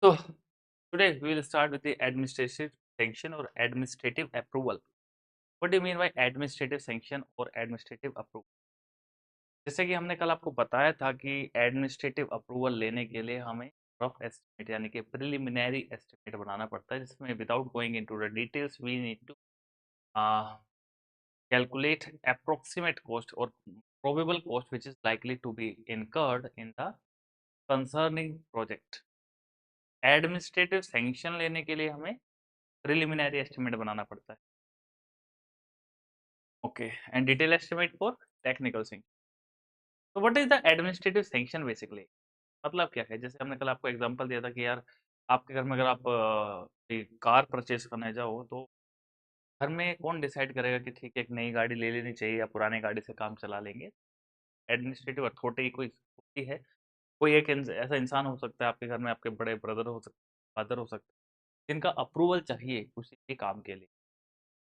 So today we will start with the administrative sanction or administrative approval. What do you mean by administrative sanction or administrative approval? जैसे कि हमने कल आपको बताया था कि एडमिनिस्ट्रेटिव अप्रूवल लेने के लिए हमें रफ एस्टिमेट यानी कि प्रिलिमिनरी एस्टिमेट बनाना पड़ता है, जिसमें without going into the details we need to calculate approximate cost or probable cost which is likely to be incurred in the concerning project. Administrative sanction लेने के लिए हमें प्रिलिमिनरी एस्टिमेट बनाना पड़ता है, okay, and detail estimate for technical sanction. तो what is the administrative sanction basically? मतलब क्या है? जैसे हमने कल आपको एग्जांपल दिया था कि यार आपके घर में अगर आप कार परचेज करने जाओ तो घर में कौन डिसाइड करेगा कि ठीक है एक नई गाड़ी ले लेनी चाहिए या पुरानी गाड़ी से काम चला लेंगे? एडमिनिस्ट्रेटिव अथॉरिटी कोई होती है, कोई एक ऐसा इंसान हो सकता है आपके घर में, आपके बड़े ब्रदर हो सकते, फादर हो सकते हैं, जिनका अप्रूवल चाहिए किसी भी काम के लिए.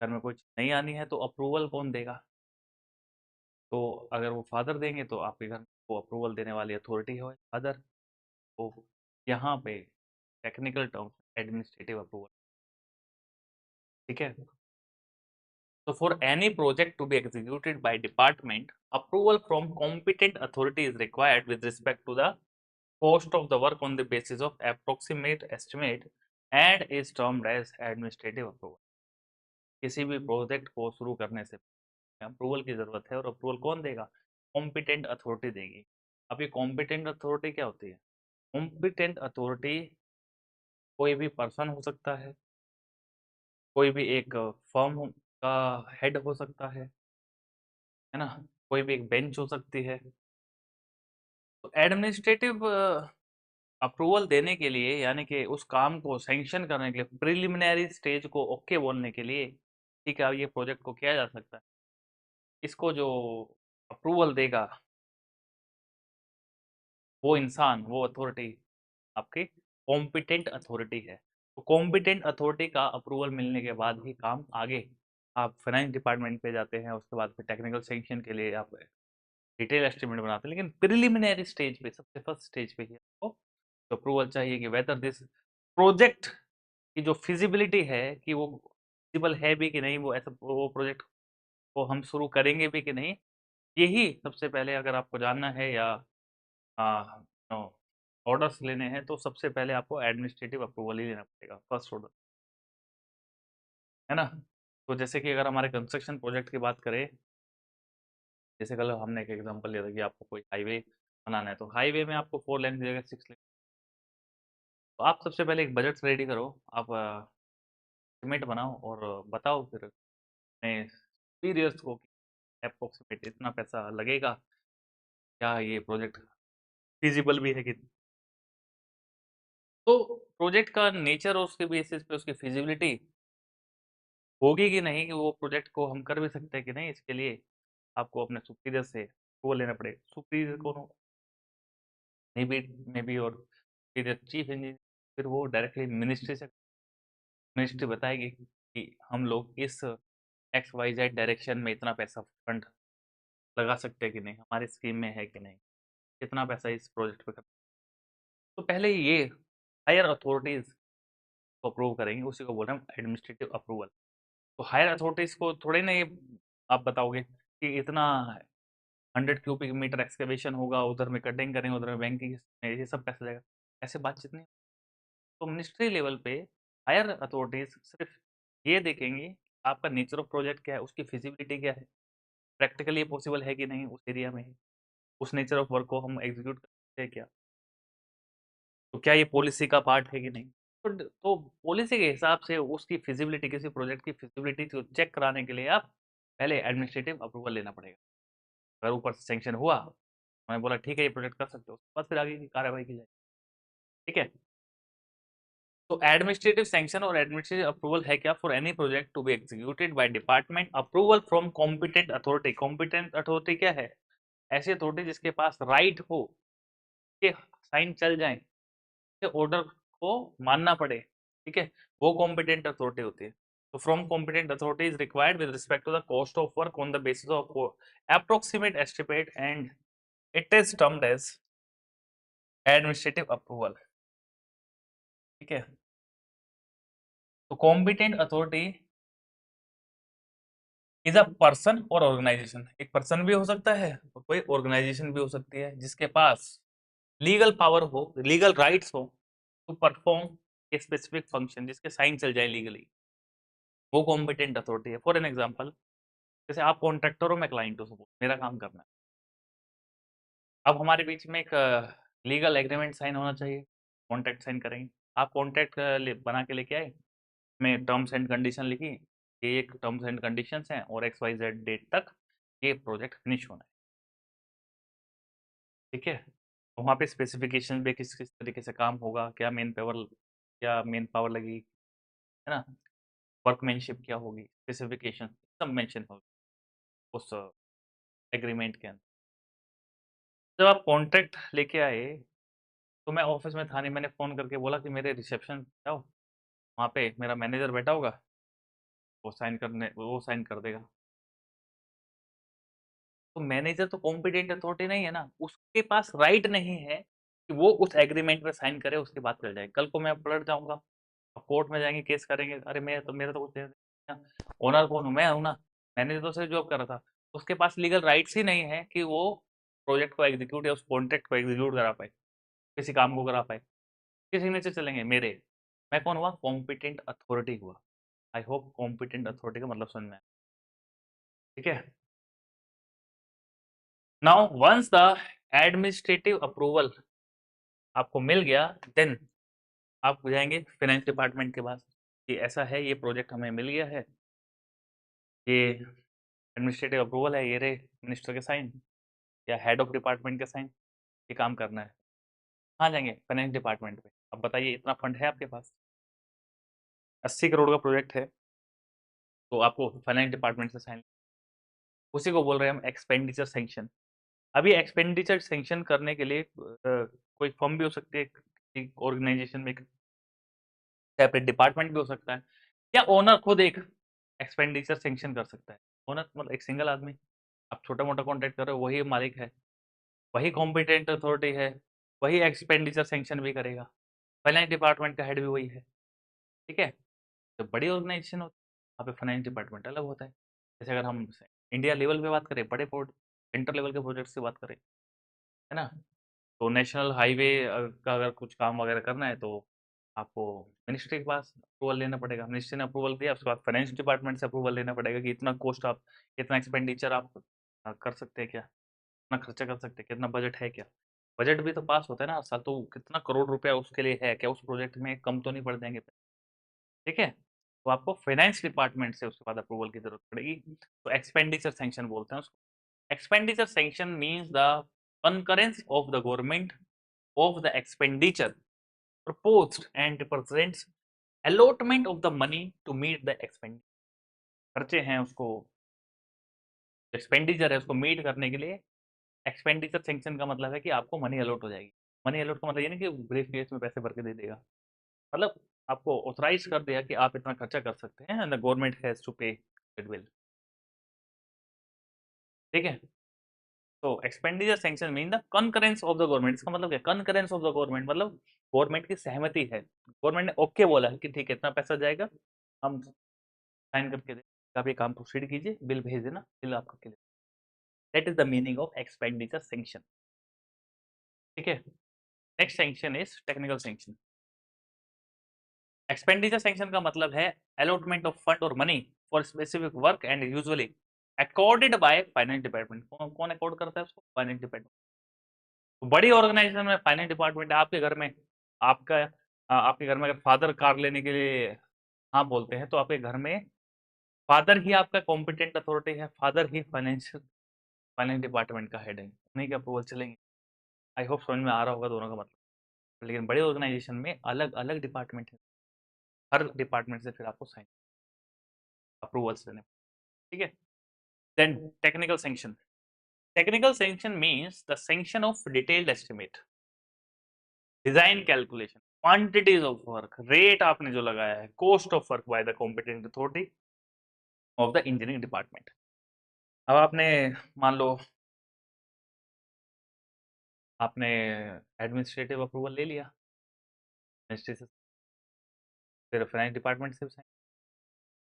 घर में कोई चीज़ नहीं आनी है तो अप्रूवल कौन देगा? तो अगर वो फादर देंगे तो आपके घर में वो अप्रूवल देने वाली अथॉरिटी है फादर. तो यहाँ पे टेक्निकल टर्म्स एडमिनिस्ट्रेटिव अप्रूवल, ठीक है. So for any project to be executed by department, approval from competent authority is required with respect to the cost of the work on the basis of approximate estimate and is termed as administrative approval. किसी भी project को शुरू करने से approval की जरूरत है और अप्रूवल कौन देगा? कॉम्पिटेंट अथॉरिटी देगी. अब ये कॉम्पिटेंट अथॉरिटी क्या होती है? कॉम्पिटेंट अथॉरिटी कोई भी पर्सन हो सकता कोई भी एक फर्म का हेड हो सकता है ना, कोई भी एक बेंच हो सकती है. तो एडमिनिस्ट्रेटिव अप्रूवल देने के लिए यानी कि उस काम को सैंक्शन करने के लिए प्रिलिमिनरी स्टेज को ओके बोलने के लिए, ठीक है, ये प्रोजेक्ट को किया जा सकता है. इसको जो अप्रूवल देगा वो इंसान, वो अथॉरिटी आपकी कॉम्पिटेंट अथॉरिटी है. तो कॉम्पिटेंट अथॉरिटी का अप्रूवल मिलने के बाद ही काम आगे आप फाइनेंस डिपार्टमेंट पे जाते हैं, उसके बाद फिर टेक्निकल सेंक्शन के लिए आप डिटेल एस्टिमेट बनाते हैं. लेकिन प्रिलिमिनरी स्टेज पे, सबसे फर्स्ट स्टेज पे ही आपको अप्रूवल चाहिए कि वेदर दिस प्रोजेक्ट की जो फिजिबिलिटी है कि वो फिजिबल है भी कि नहीं, वो ऐसा वो प्रोजेक्ट को हम शुरू करेंगे भी कि नहीं. यही सबसे पहले अगर आपको जानना है या ऑर्डर्स लेने हैं तो सबसे पहले आपको एडमिनिस्ट्रेटिव अप्रूवल ही लेना पड़ेगा, फर्स्ट ऑर्डर, है ना. तो जैसे कि अगर हमारे कंस्ट्रक्शन प्रोजेक्ट की बात करें, जैसे कल हमने एक एग्जांपल लिया था कि आपको कोई हाईवे बनाना है, तो हाईवे में आपको 4 लेन की जगह 6 लेन. तो आप सबसे पहले एक बजट रेडी करो, आप एस्टिमेट बनाओ और बताओ फिर अपने सुपीरियर्स को अप्रोक्सीमेट इतना पैसा लगेगा, क्या ये प्रोजेक्ट फिजिबल भी है कि नहीं. तो प्रोजेक्ट का नेचर और उसके बेसिस पे उसकी फिजिबिलिटी होगी कि नहीं, कि वो प्रोजेक्ट को हम कर भी सकते हैं कि नहीं, इसके लिए आपको अपने सुपीरियर से वो लेना पड़ेगा. सुपीरियर कौन हो? मे बी और सुपीरियर चीफ इंजीनियर. फिर वो डायरेक्टली मिनिस्ट्री से, मिनिस्ट्री बताएगी कि हम लोग इस एक्स वाई जेड डायरेक्शन में इतना पैसा फंड लगा सकते हैं कि नहीं, हमारी स्कीम में है कि नहीं, कितना पैसा इस प्रोजेक्ट पे कर. तो पहले ये हायर अथॉरिटीज को अप्रूव करेंगे, उसी को बोल रहे हैं एडमिनिस्ट्रेटिव अप्रूवल. तो हायर अथॉरिटीज को थोड़े ना ये आप बताओगे कि इतना 100 क्यूबिक मीटर एक्सकेवेशन होगा, उधर में कटिंग करेंगे, उधर में बैंकिंग, ये सब पैसा जाएगा. ऐसे बातचीत नहीं. तो मिनिस्ट्री लेवल पे हायर अथॉरिटीज सिर्फ ये देखेंगे आपका नेचर ऑफ प्रोजेक्ट क्या है, उसकी फिजिबिलिटी क्या है, प्रैक्टिकली पॉसिबल है कि नहीं उस एरिया में, उस नेचर ऑफ वर्क को हम एग्जीक्यूट कर सकते हैं क्या, तो क्या ये पॉलिसी का पार्ट है कि नहीं. तो पॉलिसी के हिसाब से उसकी फिजिबिलिटी, किसी प्रोजेक्ट की फिजिबिलिटी को चेक कराने के लिए आप पहले एडमिनिस्ट्रेटिव अप्रूवल लेना पड़ेगा. अगर ऊपर से सैंक्शन हुआ, मैंने बोला ठीक है ये प्रोजेक्ट कर सकते हो, उसके बाद फिर आगे की कार्रवाई की जाए, ठीक है. तो एडमिनिस्ट्रेटिव सैंक्शन और एडमिनिस्ट्रेटिव अप्रूवल है क्या? For any project to be executed by department, approval from competent authority. Competent authority क्या है? ऐसी अथॉरिटी जिसके पास राइट हो कि साइन चल जाए, ऑर्डर को मानना पड़े, ठीक है, वो कॉम्पिटेंट अथॉरिटी होती है. तो from competent authority is required with respect to the cost of work on the basis of approximate estimate and it is termed as administrative approval. ठीक है। तो competent authority is a person और organisation, एक person भी हो सकता है और कोई ऑर्गेनाइजेशन भी हो सकती है जिसके पास लीगल पावर हो, लीगल राइट्स हो to perform a specific function, जिसके साइन चल जाए लीगली, वो कॉम्पिटेंट अथॉरिटी है। फॉर एन एग्जांपल, जैसे आप कॉन्ट्रैक्टर हो, मैं क्लाइंट हूँ, सपोज मेरा काम करना है। अब हमारे बीच में एक लीगल एग्रीमेंट साइन होना चाहिए, कॉन्ट्रैक्ट साइन करेंगे। आप कॉन्ट्रैक्ट बना के लेके आए, में टर्म्स एंड कंडीशन लिखी, ये एक टर्म्स एंड कंडीशंस हैं और एक्स वाई जेड डेट तक ये प्रोजेक्ट फिनिश होना है। ठीक है। तो वहाँ पे स्पेसिफिकेशन पे किस किस तरीके से काम होगा, क्या मेन पावर लगेगी, है ना, वर्कमैनशिप क्या होगी, स्पेसिफिकेशन सब मेंशन होगी उस एग्रीमेंट के अंदर। जब आप कॉन्ट्रैक्ट लेके आए, तो मैं ऑफिस में था नहीं, मैंने फ़ोन करके बोला कि मेरे रिसेप्शन जाओ, वहाँ पे मेरा मैनेजर बैठा होगा, वो साइन कर देगा। तो मैनेजर तो कॉम्पिटेंट अथॉरिटी नहीं है ना, उसके पास राइट नहीं है कि वो उस एग्रीमेंट पे साइन करे, उसके बाद चल जाए। कल को मैं पलट जाऊंगा, कोर्ट में जाएंगे, केस करेंगे, अरे मेरा तो कुछ ओनर कौन हूँ, मैं हूँ ना, मैनेजर तो सिर्फ जॉब कर रहा था। उसके पास लीगल राइट्स ही नहीं है कि वो प्रोजेक्ट को एग्जीक्यूट या उस कॉन्ट्रैक्ट को एग्जीक्यूट करा पाए, किसी काम को करा पाए। किसी नीचे चलेंगे मेरे, मैं कौन हुआ, कॉम्पिटेंट अथॉरिटी हुआ। आई होप कॉम्पिटेंट अथॉरिटी का मतलब समझ में आया। ठीक है। Now once the administrative approval आपको मिल गया, देन आप जाएंगे फाइनेंस डिपार्टमेंट के पास कि ऐसा है, ये प्रोजेक्ट हमें मिल गया है, ये एडमिनिस्ट्रेटिव अप्रूवल है, ये रे मिनिस्टर के साइन या हेड ऑफ डिपार्टमेंट के साइन, ये काम करना है। कहाँ जाएंगे, फाइनेंस डिपार्टमेंट पे। अब बताइए, इतना फंड है आपके पास, 80 करोड़ का प्रोजेक्ट है, तो आपको फाइनेंस डिपार्टमेंट से साइन, उसी को बोल रहे हैं हम एक्सपेंडिचर सेंक्शन। अभी एक्सपेंडिचर सेंक्शन करने के लिए कोई फर्म भी हो सकती है, ऑर्गेनाइजेशन में सेपरेट डिपार्टमेंट भी हो सकता है, या ओनर खुद एक एक्सपेंडिचर सेंक्शन कर सकता है। ओनर मतलब एक सिंगल आदमी, आप छोटा मोटा कॉन्ट्रैक्ट कर रहे हो, वही मालिक है, वही कॉम्पिटेंट अथॉरिटी है, वही एक्सपेंडिचर सेंक्शन भी करेगा, फाइनेंस डिपार्टमेंट का हेड भी वही है। ठीक है। तो बड़ी ऑर्गेनाइजेशन होती है, वहाँ पे फाइनेंस डिपार्टमेंट अलग होता है। जैसे अगर हम इंडिया लेवल पे बात करें, बड़े सेंटर लेवल के प्रोजेक्ट की बात करें, है ना, तो नेशनल हाईवे का अगर कुछ काम वगैरह करना है, तो आपको मिनिस्ट्री के पास अप्रूवल लेना पड़ेगा। मिनिस्ट्री ने अप्रूवल दिया, उसके बाद फाइनेंस डिपार्टमेंट से अप्रूवल लेना पड़ेगा कि इतना कॉस्ट आप, इतना एक्सपेंडिचर आप कर सकते हैं क्या, इतना खर्चा कर सकते हैं, कितना बजट है क्या। बजट भी तो पास होता है ना हर साल, तो कितना करोड़ रुपया उसके लिए है क्या, उस प्रोजेक्ट में कम तो नहीं पड़ जाएंगे। ठीक है। तो आपको फाइनेंस डिपार्टमेंट से उसके बाद अप्रूवल की जरूरत पड़ेगी, तो एक्सपेंडिचर सेंक्शन बोलते हैं उसको। Expenditure sanction means the concurrence of the government of the expenditure proposed and represents allotment of the money to meet the expenditure। खर्चे हैं उसको, एक्सपेंडिचर है उसको मीट करने के लिए एक्सपेंडिचर सेंक्शन का मतलब है कि आपको मनी अलॉट हो जाएगी। मनी अलॉट का मतलब ये नहीं कि ब्रीफ केस में पैसे भर के दे देगा, मतलब आपको ऑथराइज कर दिया कि आप इतना खर्चा कर सकते हैं, and the government has to pay it will. ठीक है। तो expenditure sanction mean the concurrence of the government. इसका मतलब क्या, कनकरेंस ऑफ द गवर्नमेंट मतलब गवर्नमेंट की सहमति है, गवर्नमेंट ने ओके बोला है कि ठीक है, इतना पैसा जाएगा, हम साइन करके दे, आप ये काम प्रोसीड कीजिए, बिल भेज देना, बिल आपका clear. That is the meaning of expenditure sanction. ठीक है। Next sanction is technical sanction. Expenditure sanction का मतलब है अलॉटमेंट ऑफ फंड और money for specific work and usually accorded by finance department. कौन अकॉर्ड करता है उसको, फाइनेंस डिपार्टमेंट। बड़ी ऑर्गेनाइजेशन में फाइनेंस डिपार्टमेंट है, आपके घर में, आपके घर में अगर फादर कार लेने के लिए हाँ बोलते हैं, तो आपके घर में फादर ही आपका कॉम्पिटेंट अथॉरिटी है, फादर ही फाइनेंस डिपार्टमेंट का हेड है, उन्हीं के अप्रूवल चलेंगे। आई होप समझ में आ रहा होगा दोनों का मतलब। लेकिन बड़े ऑर्गेनाइजेशन में अलग अलग डिपार्टमेंट है, हर डिपार्टमेंट से फिर आपको साइन अप्रूवल्स लेने। ठीक है। Then technical sanction. Technical sanction means the sanction of detailed estimate, design calculation, quantities of work, rate आपने जो लगाया है, cost of work by the competent authority of the engineering department. अब आपने मान लो आपने एडमिनिस्ट्रेटिव अप्रूवल ले लिया मिनिस्ट्री से, फिर फाइनेंस डिपार्टमेंट से साइन।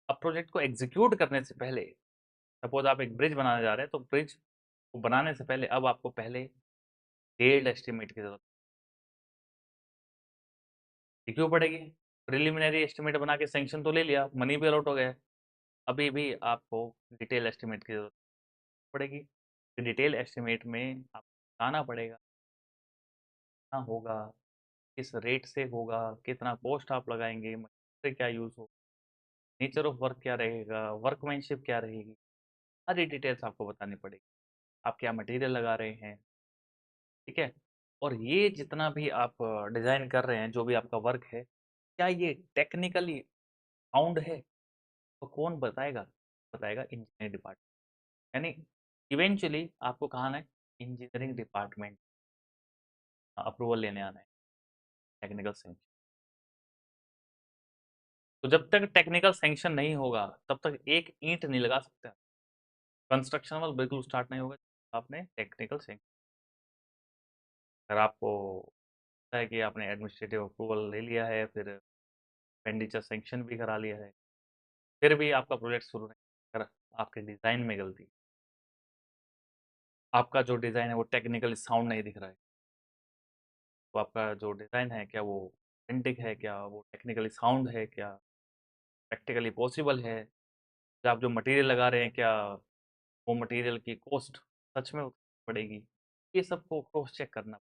अब प्रोजेक्ट को एग्जीक्यूट करने से पहले, सपोज आप एक ब्रिज बनाने जा रहे हैं, तो ब्रिज को बनाने से पहले अब आपको पहले डिटेल्ड एस्टिमेट की जरूरत है। क्यों पड़ेगी? प्रिलिमिनरी एस्टिमेट बना के सैंक्शन तो ले लिया, मनी भी अलॉट हो गया है, अभी भी आपको डिटेल एस्टिमेट की जरूरत पड़ेगी। डिटेल एस्टिमेट में आपको बताना पड़ेगा कितना होगा, किस रेट से होगा, कितना कॉस्ट आप लगाएंगे, मटेरियल क्या यूज़ हो, नेचर ऑफ वर्क क्या रहेगा, वर्कमैनशिप क्या रहेगी, सारी डिटेल्स आपको बतानी पड़ेगी। आप क्या मटेरियल लगा रहे हैं, ठीक है? और ये जितना भी आप डिज़ाइन कर रहे हैं, जो भी आपका वर्क है, क्या ये टेक्निकली साउंड है? तो कौन बताएगा? बताएगा इंजीनियरिंग डिपार्टमेंट। यानी इवेंचुअली आपको कहाँ आना है? इंजीनियरिंग डिपार्टमेंट अप्रूवल लेने आना है, टेक्निकल सैंक्शन। तो जब तक टेक्निकल सैंक्शन नहीं होगा, तब तक एक ईंट नहीं लगा सकते आप। कंस्ट्रक्शन वर्क बिल्कुल स्टार्ट नहीं होगा, आपने टेक्निकल सैंक्शन। अगर आपको लगता है कि आपने एडमिनिस्ट्रेटिव अप्रूवल ले लिया है, फिर एक्सपेंडिचर सैंक्शन भी करा लिया है, फिर भी आपका प्रोजेक्ट शुरू नहीं, अगर आपके डिज़ाइन में गलती, आपका जो डिज़ाइन है वो टेक्निकली साउंड नहीं दिख रहा है, तो आपका जो डिज़ाइन है क्या वो ऑथेंटिक है, क्या वो टेक्निकली साउंड है, क्या प्रैक्टिकली पॉसिबल है, या आप जो मटेरियल लगा रहे हैं क्या वो मटेरियल की कॉस्ट सच में उतनी पड़ेगी, ये सबको क्रॉस चेक करना।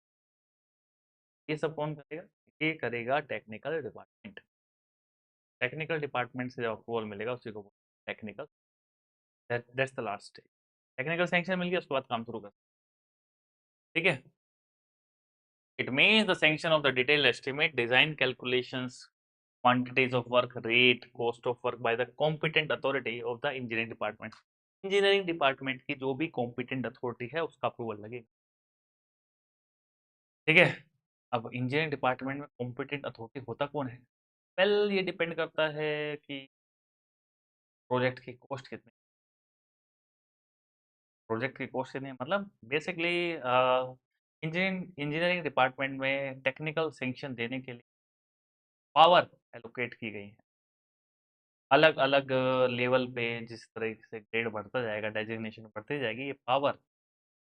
ये सब कौन करेगा? ये करेगा टेक्निकल डिपार्टमेंट। टेक्निकल डिपार्टमेंट से जब अप्रूवल मिलेगा उसी को technical, that's the last stage. Technical sanction मिल गया, उसके बाद काम शुरू कर, ठीक है? It means the sanction of the detail estimate, design calculations, quantities of work, rate, cost of work by the competent authority of the engineering department। Engineering department की जो भी कॉम्पिटेंट अथॉरिटी है उसका अप्रूवल लगेगा, ठीक है? अब इंजीनियरिंग डिपार्टमेंट में कॉम्पिटेंट अथॉरिटी होता कौन है? वेल, ये डिपेंड करता है कि प्रोजेक्ट की कॉस्ट कितनी, प्रोजेक्ट की कॉस्ट कितनी है, मतलब बेसिकली इंजीनियरिंग डिपार्टमेंट में टेक्निकल सैंक्शन देने के लिए पावर एलोकेट की गई है। अलग अलग लेवल पे जिस तरह से ग्रेड बढ़ता जाएगा, डेजिग्नेशन बढ़ती जाएगी, ये पावर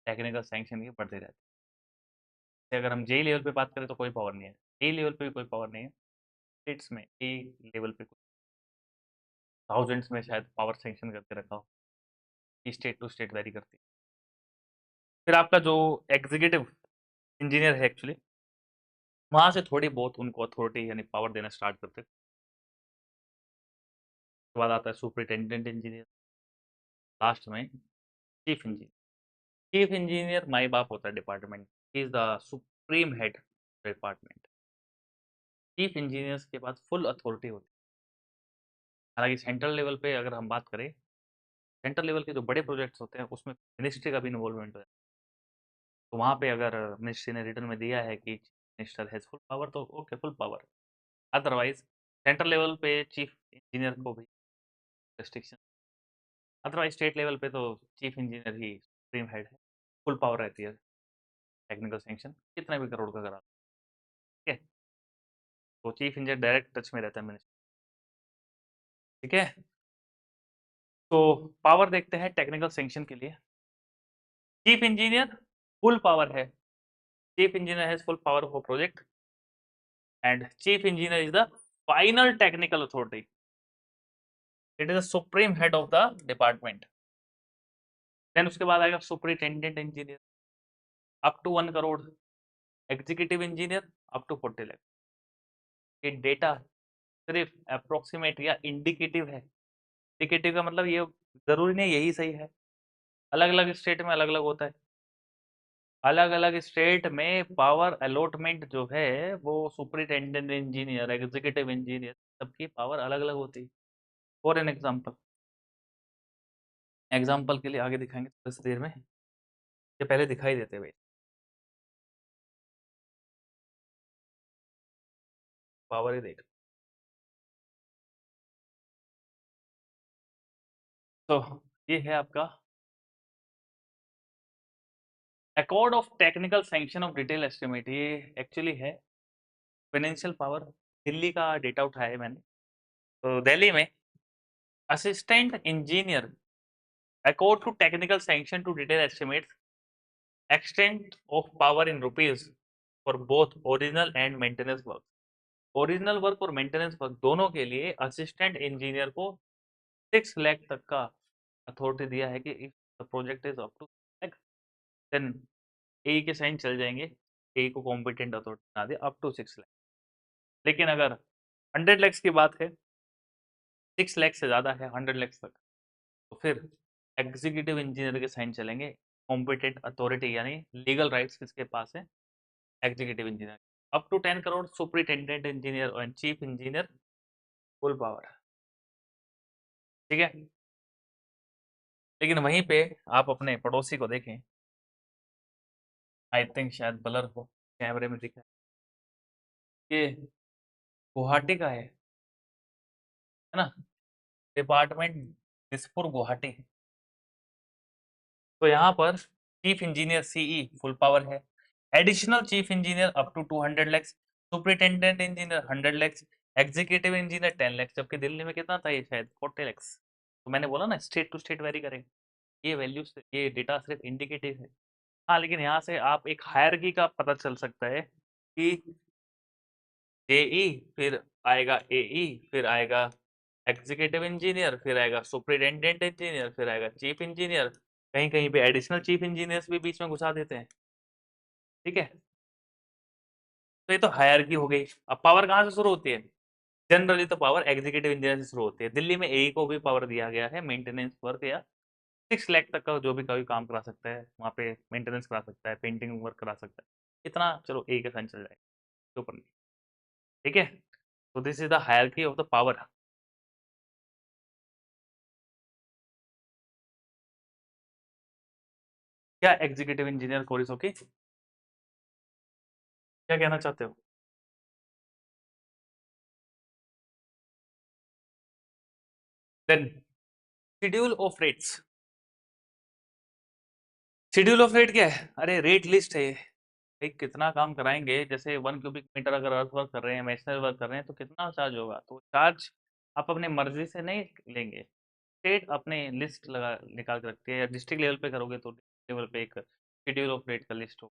टेक्निकल सैंक्शन की बढ़ती रहती है। अगर हम जेई लेवल पे बात करें तो कोई पावर नहीं है, ए लेवल पे भी कोई पावर नहीं है, स्टेट्स में ए लेवल पे थाउजेंड्स में शायद पावर सैंक्शन करके रखा हो, स्टेट टू स्टेट वेरी करती है। फिर आपका जो एग्जीक्यूटिव इंजीनियर है एक्चुअली, वहाँ से थोड़ी बहुत उनको अथॉरिटी यानी पावर देना स्टार्ट करते हैं। उसके बाद आता है सुपरिटेंडेंट इंजीनियर, लास्ट में चीफ इंजीनियर। चीफ इंजीनियर माई बाप होता है department, he is the supreme head department. Chief engineers के पास फुल अथॉरिटी होती है। हालांकि सेंट्रल लेवल पे अगर हम बात करें, सेंट्रल लेवल के जो बड़े प्रोजेक्ट्स होते हैं उसमें मिनिस्ट्री का भी इन्वॉल्वमेंट हो जाता है। तो वहाँ पे अगर मिनिस्ट्री ने रिटर्न में दिया है कि मिनिस्टर हैज़ फुल पावर, तो okay, full power. Otherwise central level पे चीफ इंजीनियर को भी रेस्ट्रिक्शन, अदरवाइज स्टेट लेवल पे तो चीफ इंजीनियर ही सुप्रीम हेड है, फुल पावर रहती है टेक्निकल सैंक्शन कितना भी करोड़ का करा, ठीक है? तो चीफ इंजीनियर डायरेक्ट टच में रहता है मिनिस्टर, ठीक है? तो पावर देखते हैं टेक्निकल सैंक्शन के लिए। चीफ इंजीनियर फुल पावर है, chief engineer has full power for project, and chief engineer is the final technical authority, it is the supreme head of the department. Then उसके बाद आएगा superintendent engineer, up to 1 crore, executive engineer up to 40 lakh. ये data सिर्फ approximate या indicative है। Indicative का मतलब ये जरूरी नहीं यही सही है, अलग अलग स्टेट में अलग अलग होता है। अलग अलग स्टेट में पावर अलॉटमेंट जो है वो सुपरिटेंडेंट इंजीनियर, एग्जीक्यूटिव इंजीनियर, सबकी पावर अलग अलग होती है। फॉर एन एग्जाम्पल, एग्जाम्पल के लिए आगे दिखाएंगे थोड़ी सी देर में, ये पहले दिखाई देते हुए पावर ही देख। तो ये है आपका accord of technical sanction of detail estimate. ये एक्चुअली है फाइनेंशियल पावर, दिल्ली का डेटा उठाया है मैंने, तो दिल्ली में assistant engineer accord to technical sanction to detail estimates extent of power in rupees for both original and maintenance work. Original work और maintenance work दोनों के लिए असिस्टेंट इंजीनियर को 6 लाख तक का अथॉरिटी दिया है कि if the project is up to then A K sign चल जाएंगे, ए को कॉम्पिटेंट अथॉरिटी बना दे अप टू 6 लाख। लेकिन अगर 100 लाख की बात है, 6 लाख से ज़्यादा है 100 लाख तक, तो फिर एग्जीक्यूटिव इंजीनियर के साइन चलेंगे। कॉम्पिटेंट अथॉरिटी यानी लीगल राइट्स किसके पास है? Executive engineer. Up to 10 crore superintendent engineer and chief engineer full power. ठीक है, लेकिन वहीं पे आप अपने पड़ोसी को देखें, आई थिंक शायद ब्लर हो, कैमरे में दिखा ये गुवाहाटी का है ना, डिपार्टमेंट दिसपुर गुवाहाटी। तो यहाँ पर chief engineer CE full power है, additional chief engineer up to 200 lakh, superintendent engineer 100 lakh, executive engineer 10 lakh. जबकि दिल्ली में कितना था ये? शायद 40 लाख। तो मैंने बोला ना स्टेट टू स्टेट वेरी करेगा। ये वैल्यूज, ये डेटा सिर्फ इंडिकेटिव है। हाँ, लेकिन यहाँ से आप एक हायरार्की का पता चल सकता है कि जेई, फिर आएगा एई, फिर आएगा एग्जीक्यूटिव इंजीनियर, फिर आएगा सुपरिटेंडेंट इंजीनियर, फिर आएगा चीफ इंजीनियर, कहीं कहीं पे एडिशनल चीफ इंजीनियर्स भी बीच में घुसा देते हैं। ठीक है, तो ये तो हायरार्की हो गई। अब पावर कहाँ से शुरू होती है? जनरली तो पावर एग्जीक्यूटिव इंजीनियर से शुरू होती है। दिल्ली में एई को भी पावर दिया गया है मेंटेनेंस वर्क या 6 लाख तक का जो भी कोई काम करा सकता है, वहाँ पे मेंटेनेंस करा सकता है, पेंटिंग वर्क करा सकता है, इतना चलो ए के साथ चल जाएगा, तो ऊपर नहीं। ठीक है, तो this is the hierarchy of the power. क्या एग्जीक्यूटिव इंजीनियर कोरिस ओके, क्या कहना चाहते हो? Then schedule of rates. Schedule of rate क्या है? अरे रेट लिस्ट है ये। भाई कितना काम कराएंगे, जैसे 1 क्यूबिक मीटर अगर अर्थ वर्क कर रहे हैं, मैशनरी वर्क कर रहे हैं, तो कितना चार्ज होगा? तो चार्ज आप अपने मर्जी से नहीं लेंगे, स्टेट अपने लिस्ट लगा निकाल के रखती है, या डिस्ट्रिक्ट लेवल पे करोगे तो लेवल पे एक शेड्यूल ऑफ रेट का लिस्ट हो।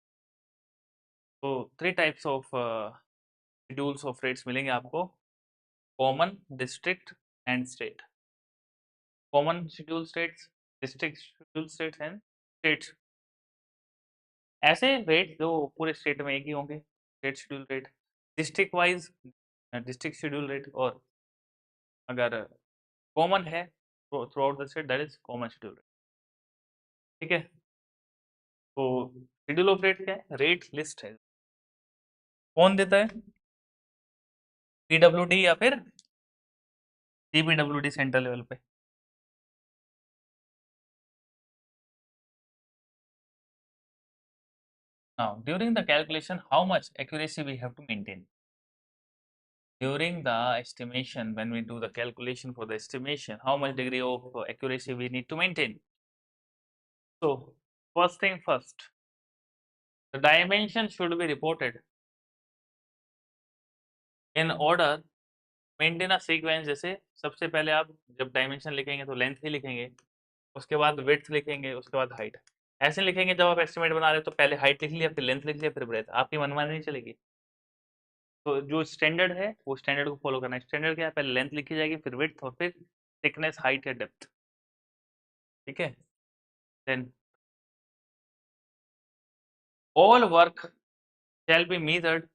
तो 3 types of schedules of rates मिलेंगे आपको, common, district and state. Common schedule states, district schedule states and states. ऐसे रेट जो पूरे स्टेट में एक ही होंगे, state schedule rate. District wise district schedule rate, और अगर कॉमन है through out the state that is common schedule rate. ठीक है, तो शेड्यूल ऑफ रेट क्या है? रेट लिस्ट है। कौन देता है? पीडब्ल्यूडी या फिर जीपीडब्ल्यूडी सेंट्रल लेवल पे। Now during the calculation how much accuracy we have to maintain? During the estimation, when we do the calculation for the estimation, how much degree of accuracy we need to maintain? So first thing first, the dimension should be reported in order maintain a sequence। जैसे सबसे पहले आप जब dimension लिखेंगे तो length ही लिखेंगे, उसके बाद विड्थ लिखेंगे, उसके बाद हाइट। ऐसे लिखेंगे जब आप एस्टिमेट बना रहे हो तो पहले हाइट लिख लिया, फिर लेंथ लिख लिया, फिर ब्रेथ। आपकी मनमानी नहीं चलेगी। तो जो स्टैंडर्ड है वो स्टैंडर्ड को फॉलो करना है। स्टैंडर्ड क्या है? पहले लेंथ लिखी जाएगी, फिर विड्थ, और फिर थिकनेस, हाइट या डेप्थ। ठीक है, then all work shall be measured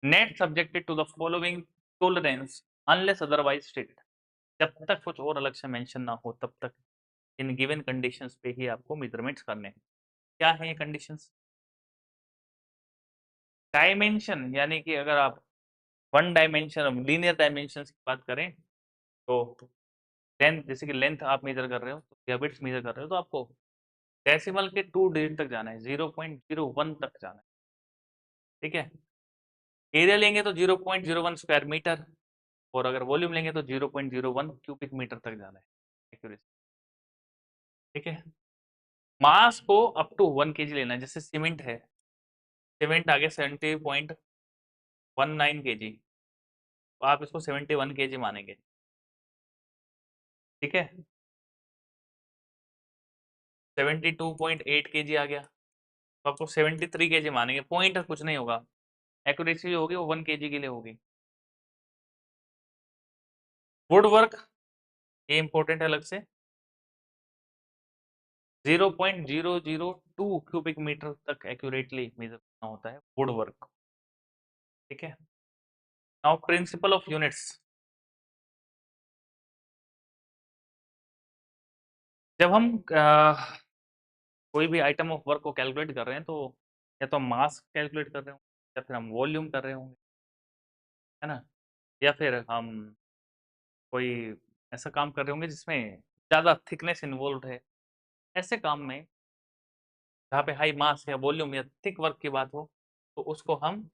net subjected to the following tolerance unless otherwise stated। जब तक कुछ और अलग से मेंशन ना हो तब तक इन गिवन कंडीशंस पे ही आपको मेजरमेंट्स करने हैं। क्या है ये कंडीशंस? डायमेंशन, यानी कि अगर आप वन डायमेंशन लीनियर डायमेंशंस की बात करें तो लेंथ, जैसे कि लेंथ आप मेजर कर रहे हो या विड्थ मेजर कर रहे हो, तो आपको डेसिमल के 2 डिजिट तक जाना है, 0.01 तक जाना है। ठीक है, एरिया लेंगे तो 0.01 स्क्वायर मीटर, और अगर वॉल्यूम लेंगे तो 0.01 क्यूबिक मीटर तक जाना है एक्यूरेसी। ठीक है, मास को अप टू 1 kg लेना है। जैसे सीमेंट है, सीमेंट आ गया 70.19 kg, तो आप इसको 71 केजी मानेंगे, ठीक है। 72.8 केजी आ गया, तो आपको 73 केजी मानेंगे, पॉइंट कुछ नहीं होगा, एक्यूरेसी जो होगी वो 1 केजी के लिए होगी। वुड वर्क, ये इंपॉर्टेंट है अलग से, 0.002 क्यूबिक मीटर तक एक्यूरेटली मेजर करना होता है वुड वर्क, ठीक है। नाउ प्रिंसिपल ऑफ यूनिट्स, जब हम कोई भी आइटम ऑफ वर्क को कैलकुलेट कर रहे हैं तो या तो मास कैलकुलेट कर रहे होंगे, या फिर हम वॉल्यूम कर रहे होंगे, है ना, या फिर हम कोई ऐसा काम कर रहे होंगे जिसमें ज़्यादा थिकनेस इन्वॉल्व है। ऐसे काम में जहाँ पे हाई मास या वॉल्यूम या थिक वर्क की बात हो, तो उसको हम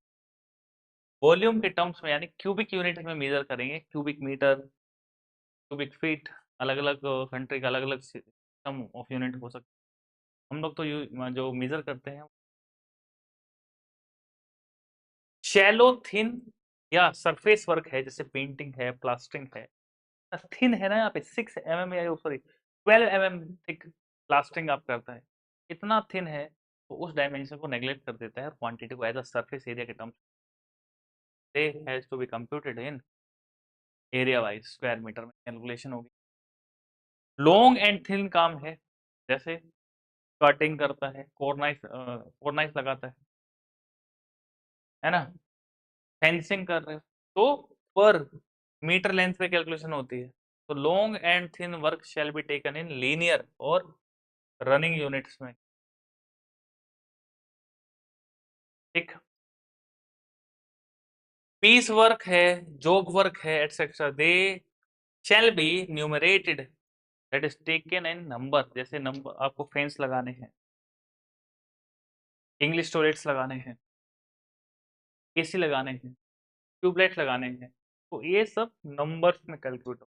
वॉल्यूम के टर्म्स में यानी क्यूबिक यूनिट में मेजर करेंगे, क्यूबिक मीटर, क्यूबिक फीट, अलग अलग कंट्री का अलग अलग सिस्टम ऑफ यूनिट हो सकता है। हम लोग तो जो मेजर करते हैं शैलो थिन या सरफेस वर्क है, जैसे पेंटिंग है, प्लास्टरिंग है। थिन है ना, यहाँ पे 6 mm या सॉरी 12 mm थिक प्लास्टरिंग आप करता है, इतना थिन है तो उस डायमेंशन को नेग्लेक्ट कर देता है, क्वांटिटी को एज अ सरफेस एरिया के terms they has to be computed in area wise square metre में कैलकुलेशन होगी। लॉन्ग एंड थिन काम है, जैसे कटिंग करता है, कोरनाइस लगाता है ना, फेंसिंग कर रहे हो तो पर मीटर लेंथ पे कैलकुलेशन होती है। तो long and thin work shall be taken in linear और रनिंग यूनिट्स में, ठीक। पीस वर्क है, जॉब वर्क है, etcetera, they shall be numerated, that is taken in number. जैसे नंबर आपको फेंस लगाने हैं, इंग्लिश टॉयलेट्स लगाने हैं, एसी लगाने हैं, ट्यूबलाइट लगाने हैं, तो ये सब नंबर्स में कैलकुलेट हो,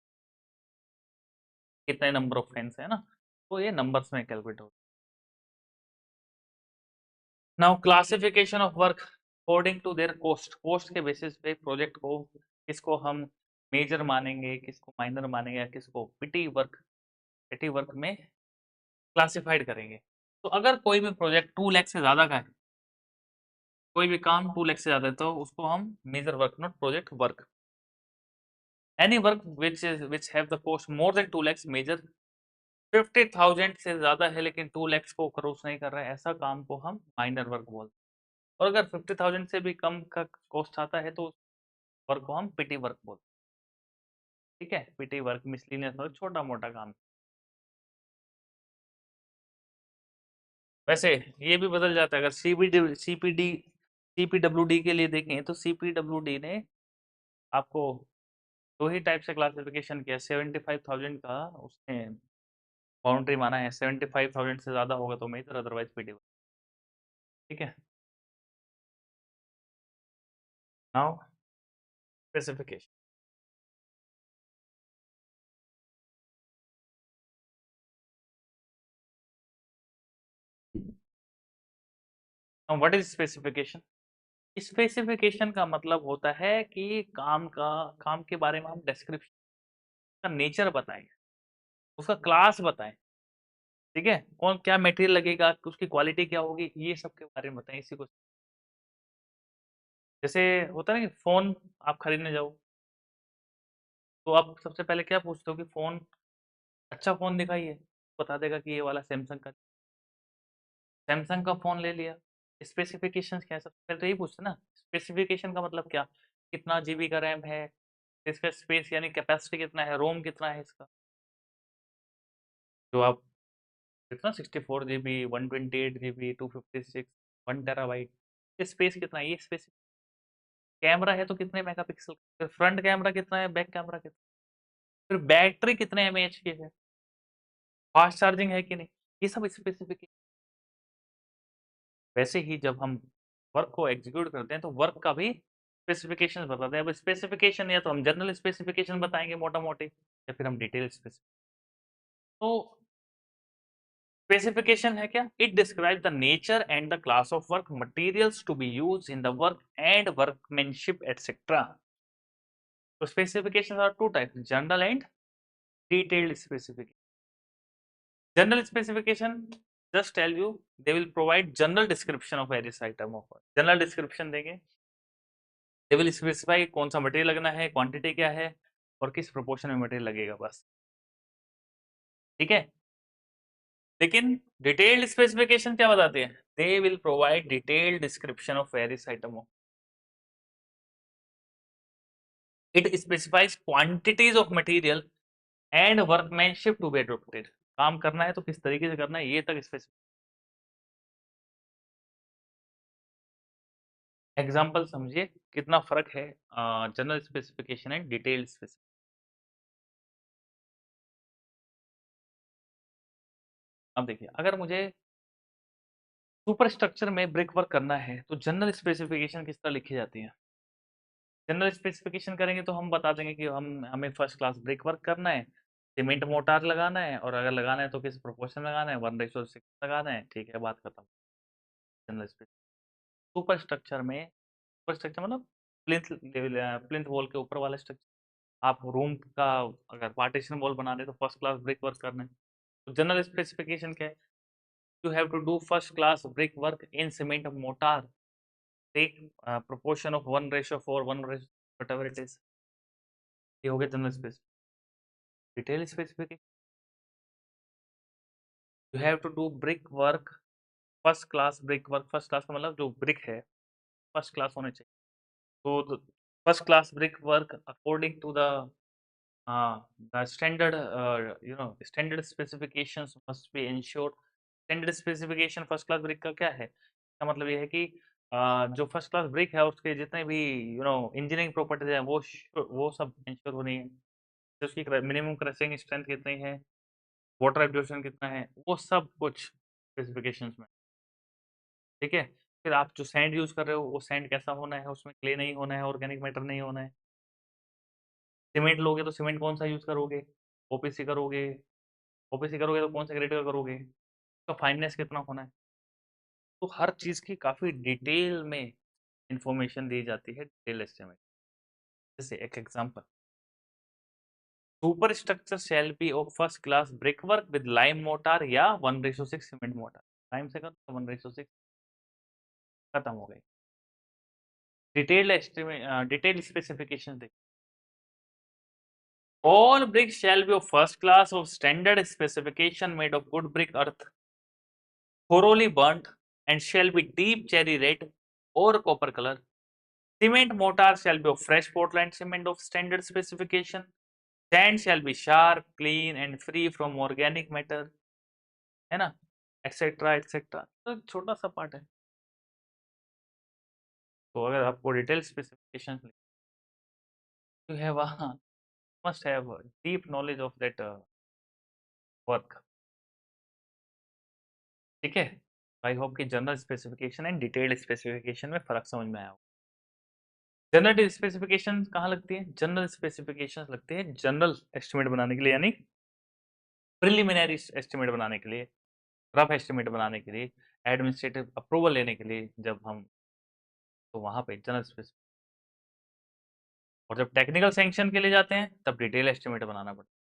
कितने नंबर ऑफ फैंस है ना, तो ये नंबर्स में कैलकुलेट हो। Now classification of work according to their cost, cost के बेसिस पे प्रोजेक्ट को किसको हम मेजर मानेंगे, किसको माइनर मानेंगे, या किसको पिटी वर्क में क्लासिफाइड करेंगे। तो अगर कोई भी प्रोजेक्ट 2 लाख से ज़्यादा का है, कोई भी काम 2 लाख से ज़्यादा है, तो उसको हम major work not project work, any work which have the cost more than 2 lakh major, 50,000 से ज़्यादा है लेकिन 2 लाख को क्रॉस नहीं कर रहा है, ऐसा काम को हम माइनर वर्क बोलते हैं। और अगर 50,000 से भी कम का कॉस्ट आता है तो वर्क को हम पिटी वर्क बोलते हैं, ठीक है। पिटी वर्क मिसलिनियस वर्क, छोटा मोटा काम। वैसे ये भी बदल जाता है, अगर सीपीडब्ल्यूडी के लिए देखें तो सीपीडब्ल्यूडी ने आपको दो ही टाइप से क्लासिफिकेशन किया, 75,000 का उसने बाउंड्री माना है, 75,000 से ज़्यादा होगा तो मेजर, अदरवाइज पिटी वर्क, ठीक है। Now specification, now what is specification. Specification का मतलब होता है कि काम के बारे में हम डिस्क्रिप्शन का नेचर बताएं, उसका क्लास बताएं, ठीक है, कौन क्या मटेरियल लगेगा, उसकी क्वालिटी क्या होगी, ये सब के बारे में बताएं इसी को। जैसे होता है ना कि फोन आप खरीदने जाओ तो आप सबसे पहले क्या पूछते हो कि फोन, अच्छा फोन दिखाइए, बता देगा कि ये वाला सैमसंग का, सैमसंग का फोन ले लिया। स्पेसिफिकेशंस क्या है, सबसे पहले तो यही पूछते ना, स्पेसिफिकेशन का मतलब क्या, कितना जीबी का रैम है, इसका स्पेस यानी कैपेसिटी कितना है, रोम कितना है इसका, जो आप कितना 64 GB, 128 GB, 256, 1 TB, स्पेस कितना है, ये स्पेस। कैमरा है तो कितने मेगापिक्सल, फिर फ्रंट कैमरा कितना है, बैक कैमरा कितना, फिर बैटरी कितने mAh की है, फास्ट चार्जिंग है कि नहीं, ये सब स्पेसिफिकेशन। वैसे ही जब हम वर्क को एग्जीक्यूट करते हैं तो वर्क का भी स्पेसिफिकेशन बताते हैं। अब स्पेसिफिकेशन या तो हम जनरल स्पेसिफिकेशन बताएंगे मोटा मोटी, या फिर हम डिटेल स्पेसिफिकेशन। तो स्पेसिफिकेशन है क्या, it describe the nature and the class of work, materials to be use in the work and workmanship etcetera. तो specification are two type, general and detailed specification. General specification just tell you they will provide general description of various item of work. General description देंगे, they will specify कौन सा material लगना है, quantity क्या है और किस प्रोपोर्शन में मटेरियल लगेगा, बस. ठीक है. लेकिन डिटेल्ड स्पेसिफिकेशन क्या बताते हैं? They will provide detailed description of various item. It specifies quantities of material and workmanship to be adopted. काम करना है तो किस तरीके से करना है ये तक स्पेसिफाई. एग्जांपल समझिए कितना फर्क है general specification and detailed specification. अब देखिए, अगर मुझे सुपर स्ट्रक्चर में ब्रिक वर्क करना है तो जनरल स्पेसिफिकेशन किस तरह लिखी जाती है? जनरल स्पेसिफिकेशन करेंगे तो हम बता देंगे कि हमें फर्स्ट क्लास ब्रिक वर्क करना है, सीमेंट मोटार लगाना है और अगर लगाना है तो किस प्रोपोर्शन लगाना है, 1:6 लगाना है. ठीक है, बात खत्म. जनरल सुपर स्ट्रक्चर में, सुपर स्ट्रक्चर मतलब प्लिंथ लेवल, प्लिंथ वॉल के ऊपर वाला स्ट्रक्चर. आप रूम का अगर पार्टीशन वॉल बना रहे तो फर्स्ट क्लास ब्रिक वर्क करना है. तो जनरल स्पेसिफिकेशन क्या है? You have to do first class brick work in cement mortar, take proportion of 1:4, 1 whatever it is. ये हो गया general specification. Detail specification, you have to do brick work, first class brick work. First class का मतलब जो brick है first class होने चाहिए. तो first class brick work according to the standard, standard specifications must be ensured. Standard specification first class brick का क्या है? इसका मतलब ये है कि जो फर्स्ट क्लास ब्रिक है उसके जितने भी इंजीनियरिंग प्रॉपर्टीज हैं वो सब इंश्योर होनी है. तो उसकी मिनिमम क्रशिंग स्ट्रेंथ कितनी है, वाटर एब्जॉर्प्शन कितना है, वो सब कुछ स्पेसिफिकेशंस में. ठीक है. फिर आप जो सैंड यूज कर रहे हो वो सैंड कैसा होना है, उसमें क्ले नहीं होना है, ऑर्गेनिक मैटर नहीं होना है. सीमेंट लोगे तो सीमेंट कौन सा यूज करोगे? ओपीसी करोगे. ओपीसी करोगे तो कौन से ग्रेड का करोगे, तो फाइननेस कितना होना है. तो हर चीज की काफी डिटेल में इंफॉर्मेशन दी जाती है डिटेल एस्टिमेट. जैसे एक example, super structure shall be of first class brick work with lime motor या 1:6 सीमेंट मोटार. लाइम से कर 1:6, खत्म हो गई. डिटेल्ड एस्टिमेट, डिटेल्ड स्पेसिफिकेशन देखिए. All bricks shall be of first class of standard specification made of good brick earth, thoroughly burnt, and shall be deep cherry red or copper color. Cement mortar shall be of fresh Portland cement of standard specification. Sand shall be sharp, clean, and free from organic matter. है ना, etcetera etcetera. तो छोटा सा part है. तो अगर आपको detail specification, you have must have deep knowledge of that work. ठीक है. आई होप कि general specification and detailed specification में फर्क समझ में आया हो. जनरल स्पेसिफिकेशन कहाँ लगती है? जनरल स्पेसिफिकेशन लगती है जनरल एस्टिमेट बनाने के लिए, यानी प्रिलिमिनरी एस्टिमेट बनाने के लिए, रफ एस्टिमेट बनाने के लिए, एडमिनिस्ट्रेटिव अप्रूवल लेने के लिए जब हम, तो वहां पे जनरल स्पेसिफिकेशन. और जब टेक्निकल सैंक्शन के लिए जाते हैं तब डिटेल एस्टिमेट बनाना पड़ता है.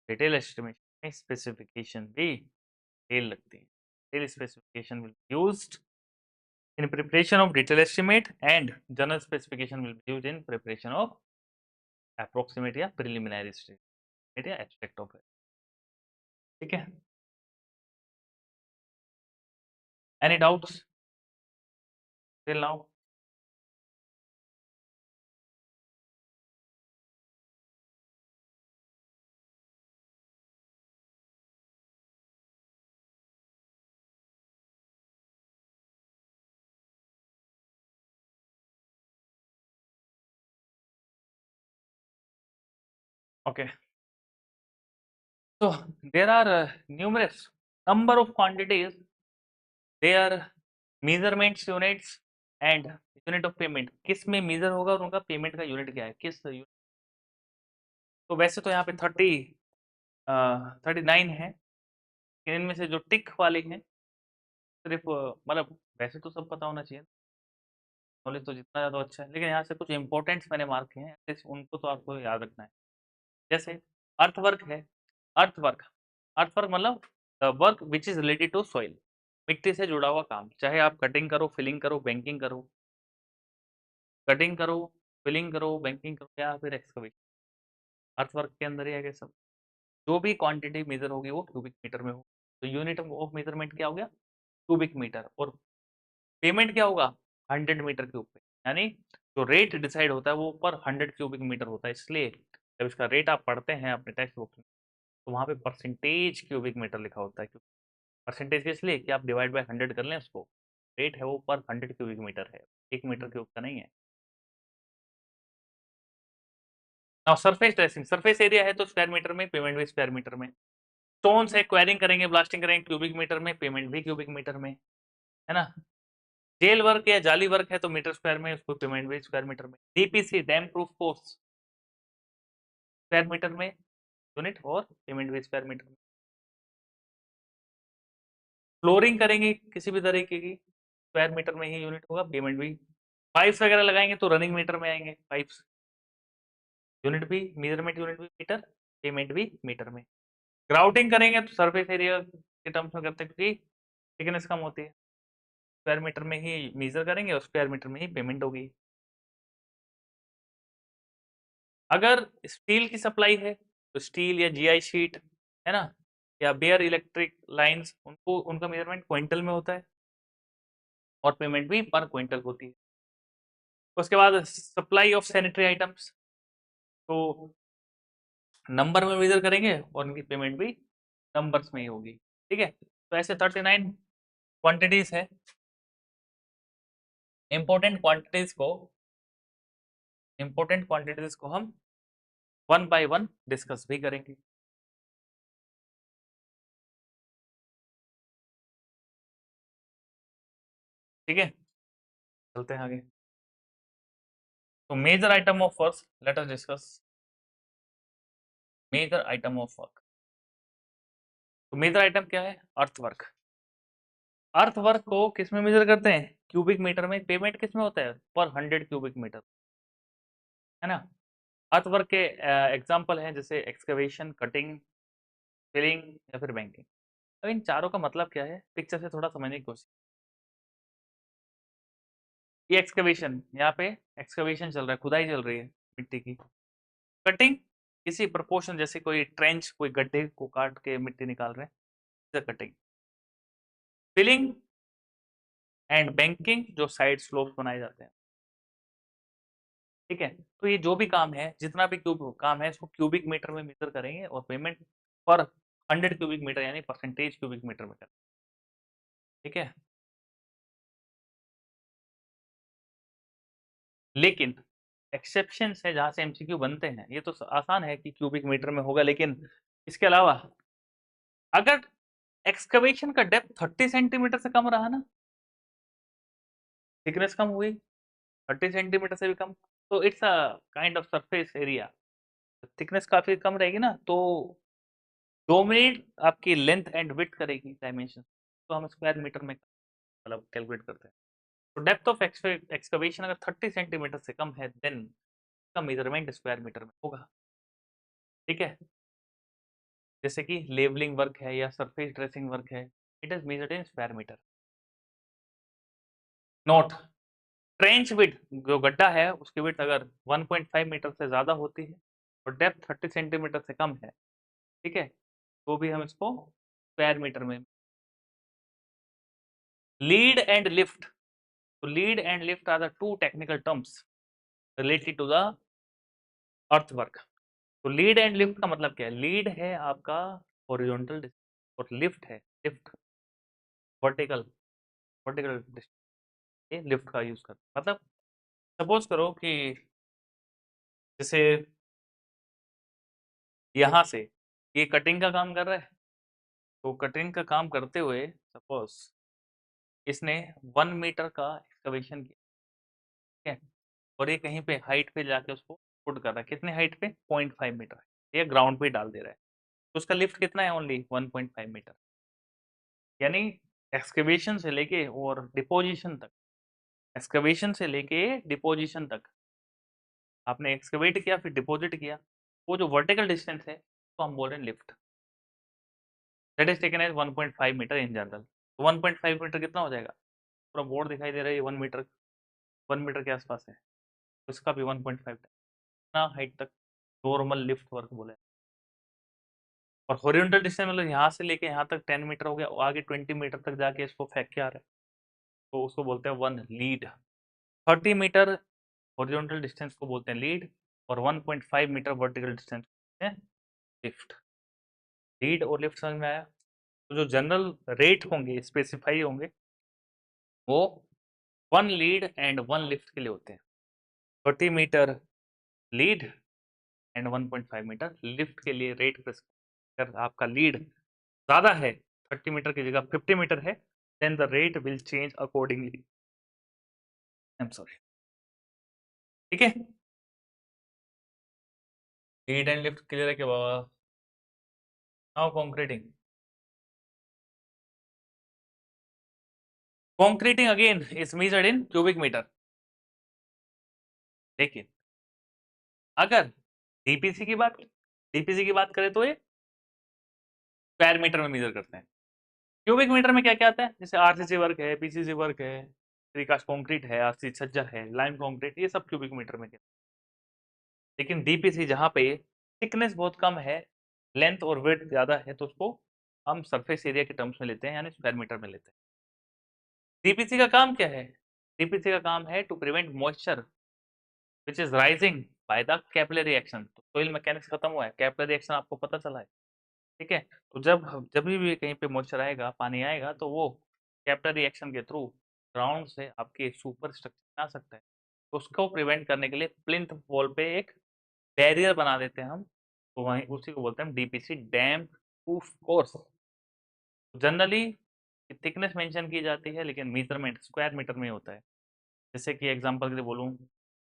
डिटेल एस्टिमेशन में स्पेसिफिकेशन भी डिटेल लगती है. Detail specification will be used in preparation of detail estimate and general specification will be used in preparation of approximate या preliminary estimate या abstract of it. ठीक है. Any doubts till now? Okay. So there are numerous number of quantities, their measurements units and unit of payment. किस में measure होगा और उनका payment का यूनिट क्या है, किस unit? तो वैसे तो यहाँ पे 39 है, इनमें से जो टिक वाली हैं सिर्फ मतलब वैसे तो सब पता होना चाहिए. नॉलेज तो जितना ज़्यादा अच्छा है, लेकिन यहाँ से कुछ इंपॉर्टेंट्स मैंने मार्क किए हैं, उनको तो आपको याद रखना है। जैसे अर्थवर्क है, अर्थवर्क अर्थवर्क मतलब work which is related to soil, मिट्टी से जुड़ा हुआ काम, चाहे आप कटिंग करो, फिलिंग करो, बैंकिंग करो, कटिंग करो, फिलिंग करो, बैंकिंग करो, या फिर एक्सकवेशन, अर्थवर्क के अंदर ही है सब। जो भी क्वांटिटी मेजर होगी वो क्यूबिक मीटर में हो, तो यूनिट ऑफ मेजरमेंट क्या हो गया, क्यूबिक मीटर, और पेमेंट क्या होगा, 100 मीटर क्यूब पे, यानी जो रेट डिसाइड होता है वो पर 100 क्यूबिक मीटर होता है। इसलिए जब इसका रेट आप पढ़ते हैं अपने टेक्स्ट बुक में, तो वहाँ पे परसेंटेज क्यूबिक मीटर लिखा होता है। परसेंटेज इसलिए कि आप डिवाइड बाय 100 कर लें उसको, रेट है वो पर 100 क्यूबिक मीटर है, 1 मीटर क्यूब का नहीं है। और सरफेस ड्रेसिंग, सरफेस एरिया है तो स्क्वायर मीटर में, पेमेंट भी स्क्वायर मीटर में। स्टोन से क्वायरिंग करेंगे, ब्लास्टिंग करेंगे, क्यूबिक मीटर में, पेमेंट भी क्यूबिक मीटर में, है ना। जेल वर्क या जाली वर्क है तो मीटर स्क्वायर में, उसको पेमेंट भी स्क्वायर मीटर में। DPC damp proof course square metre में यूनिट, और पेमेंट भी स्क्वायर मीटर में। फ्लोरिंग करेंगे किसी भी तरीके की, स्क्वायर मीटर में ही यूनिट होगा, पेमेंट भी। पाइप्स वगैरह लगाएंगे तो रनिंग मीटर में आएंगे, पाइप्स यूनिट भी, मेजरमेंट यूनिट भी मीटर, पेमेंट भी मीटर में। ग्राउटिंग करेंगे तो सरफेस एरिया के टर्म्स में करते हैं, क्योंकि थिकनेस कम होती है, स्क्वायर मीटर में ही मेजर करेंगे और स्क्वायर मीटर में ही पेमेंट होगी। अगर स्टील की सप्लाई है तो स्टील या जीआई शीट, है ना, या बेयर इलेक्ट्रिक लाइंस, उनको उनका मेजरमेंट क्विंटल में होता है और पेमेंट भी पर क्विंटल होती है। उसके बाद सप्लाई ऑफ सैनिटरी आइटम्स, तो नंबर में मेजर करेंगे और उनकी पेमेंट भी नंबर्स में ही होगी। ठीक है, तो ऐसे 39 क्वांटिटीज है। इंपॉर्टेंट क्वांटिटीज को हम वन बाय वन डिस्कस भी करेंगे। ठीक है, चलते हैं आगे। तो major item of work, let us discuss major item of work. तो मेजर आइटम क्या है, अर्थवर्क। अर्थवर्क को किस में मेजर करते हैं, क्यूबिक मीटर में। पेमेंट किस में होता है, पर 100 क्यूबिक मीटर, है ना। अर्थवर्क के एग्जांपल हैं जैसे एक्सकवेशन, कटिंग, फिलिंग या फिर बैंकिंग। अब इन चारों का मतलब क्या है, पिक्चर से थोड़ा समझने की कोशिश। ये एक्सकवेशन, यहाँ पे एक्सकवेशन चल रहा है, खुदाई चल रही है मिट्टी की। कटिंग, किसी प्रोपोर्शन, जैसे कोई ट्रेंच, कोई गड्ढे को काट के मिट्टी निकाल रहे हैं, कटिंग। फिलिंग एंड बैंकिंग, जो साइड स्लोप बनाए जाते हैं। ठीक है, तो ये जो भी काम है, जितना भी क्यूब काम है, इसको क्यूबिक मीटर में मेजर करेंगे और पेमेंट पर 100 क्यूबिक मीटर यानी परसेंटेज क्यूबिक मीटर में करेंगे। ठीक है, लेकिन एक्सेप्शन है जहां से एमसीक्यू बनते हैं। ये तो आसान है कि क्यूबिक मीटर में होगा, लेकिन इसके अलावा अगर एक्सकवेशन का डेप्थ 30 सेंटीमीटर से कम रहा ना, थिकनेस कम हुई 30 सेंटीमीटर से भी कम, तो it's a kind of surface area. Thickness काफी कम रहेगी ना, तो डोमिनेट आपकी लेंथ एंड विड्थ करेगी डायमेंशन, तो हम स्क्वायर मीटर में मतलब कैलकुलेट करते हैं। तो डेप्थ ऑफ एक्सकवेशन अगर 30 सेंटीमीटर से कम है, देन इसका मेजरमेंट स्क्वायर मीटर में होगा। ठीक है, जैसे कि लेवलिंग वर्क है या सरफेस ड्रेसिंग वर्क है, it is measured in square metre. Note, trench width, जो गड्ढा है उसकी विड्थ अगर 1.5 मीटर से ज़्यादा होती है और डेप्थ 30 सेंटीमीटर से कम है, ठीक है, तो भी हम इसको स्क्वायर मीटर में। लीड एंड लिफ्ट, तो lead and lift are the two technical terms related to the earth work. तो लीड एंड लिफ्ट का मतलब क्या है, लीड है आपका हॉरिजॉन्टल और लिफ्ट है वर्टिकल, वर्टिकल ये लिफ्ट का यूज करते, मतलब सपोज करो कि जैसे यहाँ से ये कटिंग का काम कर रहा है, तो कटिंग का काम करते हुए सपोज इसने 1 मीटर का एक्सकवेशन किया, ठीक है, और ये कहीं पे हाइट पे जाके उसको पुट कर रहा है, कितने हाइट पे, 0.5 मीटर, ये ग्राउंड पे डाल दे रहा है, तो उसका लिफ्ट कितना है, ओनली 1.5 मीटर। यानी एक्सकवेशन से लेके और डिपोजिशन तक, एक्सकवेशन से लेके डिपोजिशन तक, आपने एक्सकवेट किया फिर डिपोजिट किया, वो जो वर्टिकल डिस्टेंस है तो हम बोल रहे हैं lift, that is taken as 1.5 metre in general. 1.5 metre कितना हो जाएगा, पूरा बोर्ड दिखाई दे रहा है 1 मीटर, 1 मीटर के आसपास है, तो इसका भी 1.5 इतना हाइट तक नॉर्मल लिफ्ट वर्क बोले। और हॉरिजॉन्टल डिस्टेंस मतलब यहाँ से लेके यहाँ तक 10 मीटर हो गया, आगे 20 मीटर तक जाके इसको फेंक के आ रहा है, तो उसको बोलते हैं 1 लीड। 30 मीटर हॉरिजॉन्टल डिस्टेंस को बोलते हैं लीड, और 1.5 मीटर वर्टिकल डिस्टेंस को बोलते हैं लिफ्ट। लीड और लिफ्ट समझ में आया। तो जो जनरल रेट होंगे, स्पेसिफाई होंगे, वो 1 लीड एंड 1 लिफ्ट के लिए होते हैं। 30 metre lead and 1.5 metre lift के लिए रेट, अगर आपका लीड ज़्यादा है, 30 मीटर की जगह 50 मीटर है, then the rate will change accordingly. I am sorry, ठीक है। लीड एंड लिफ्ट क्लियर है क्या बाबा? Now concreting. Concreting again is measured in cubic metre. देखिए, अगर डीपीसी की बात करें तो ये स्क्वायर मीटर में मेजर करते हैं। क्यूबिक मीटर में क्या क्या आता है, जैसे आरसीसी वर्क है, पीसीसी वर्क है, प्रीकास्ट कंक्रीट है, आरसी छज्जा है, लाइम कंक्रीट, ये सब क्यूबिक मीटर में। लेकिन डीपीसी जहाँ पे थिकनेस बहुत कम है, लेंथ और वेट ज्यादा है, तो उसको हम सरफेस एरिया के टर्म्स में लेते हैं, यानी स्क्वायर मीटर में लेते हैं। डीपीसी का काम क्या है? डीपीसी का काम है to prevent moisture which is rising by the capillary action. तो सोइल मैकेनिक्स खत्म हुआ है, कैपिलरी एक्शन आपको पता चला है, ठीक है। तो जब भी कहीं पे मॉइस्चर आएगा, पानी आएगा, तो वो कैपिलरी एक्शन के थ्रू ग्राउंड से आपके सुपर स्ट्रक्चर आ सकता है। तो उसको प्रिवेंट करने के लिए प्लिंथ वॉल पे एक बैरियर बना देते हैं हम, तो वहीं उसी को बोलते हैं DPC, damp proof course. Generally thickness mention की जाती है, लेकिन मेजरमेंट स्क्वायर मीटर में होता है। जैसे कि एग्जांपल के लिए बोलूँ,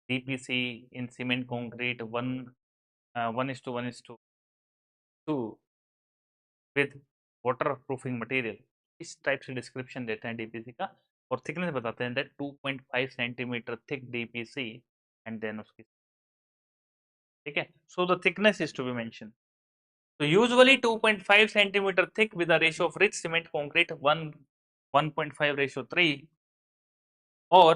DPC in cement concrete 1:1:2 with water proofing material, इस टाइप से डिस्क्रिप्शन देते हैं डीपीसी का, और थिकनेस बताते हैं that 2.5 centimetre thick DPC, and then उसकी, ठीक है। So the thickness is to be mention. So usually 2.5 centimeter thick with a ratio of rich cement concrete 1.5:3, or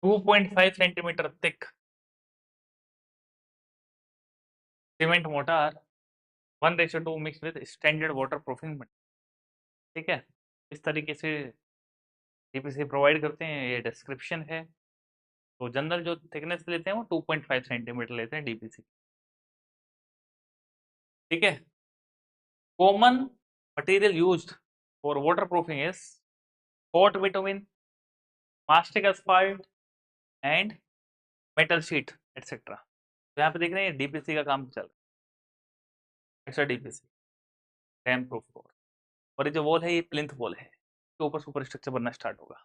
2.5 centimeter thick cement mortar 1:2 mixed with standard waterproofing material, ठीक है। इस तरीके से DPC provide करते हैं, ये डिस्क्रिप्शन है। तो जनरल जो थिकनेस लेते हैं वो 2.5 सेंटीमीटर लेते हैं डीपीसी, ठीक है। Common material used for waterproofing is hot bitumen, mastic asphalt and metal sheet etcetera. तो यहाँ पे देख रहे हैं डीपीसी का काम चल रहा है, extra DPC, damp proof core, और ये जो वॉल है ये प्लिंथ वॉल है, इसके ऊपर सुपर स्ट्रक्चर बनना स्टार्ट होगा,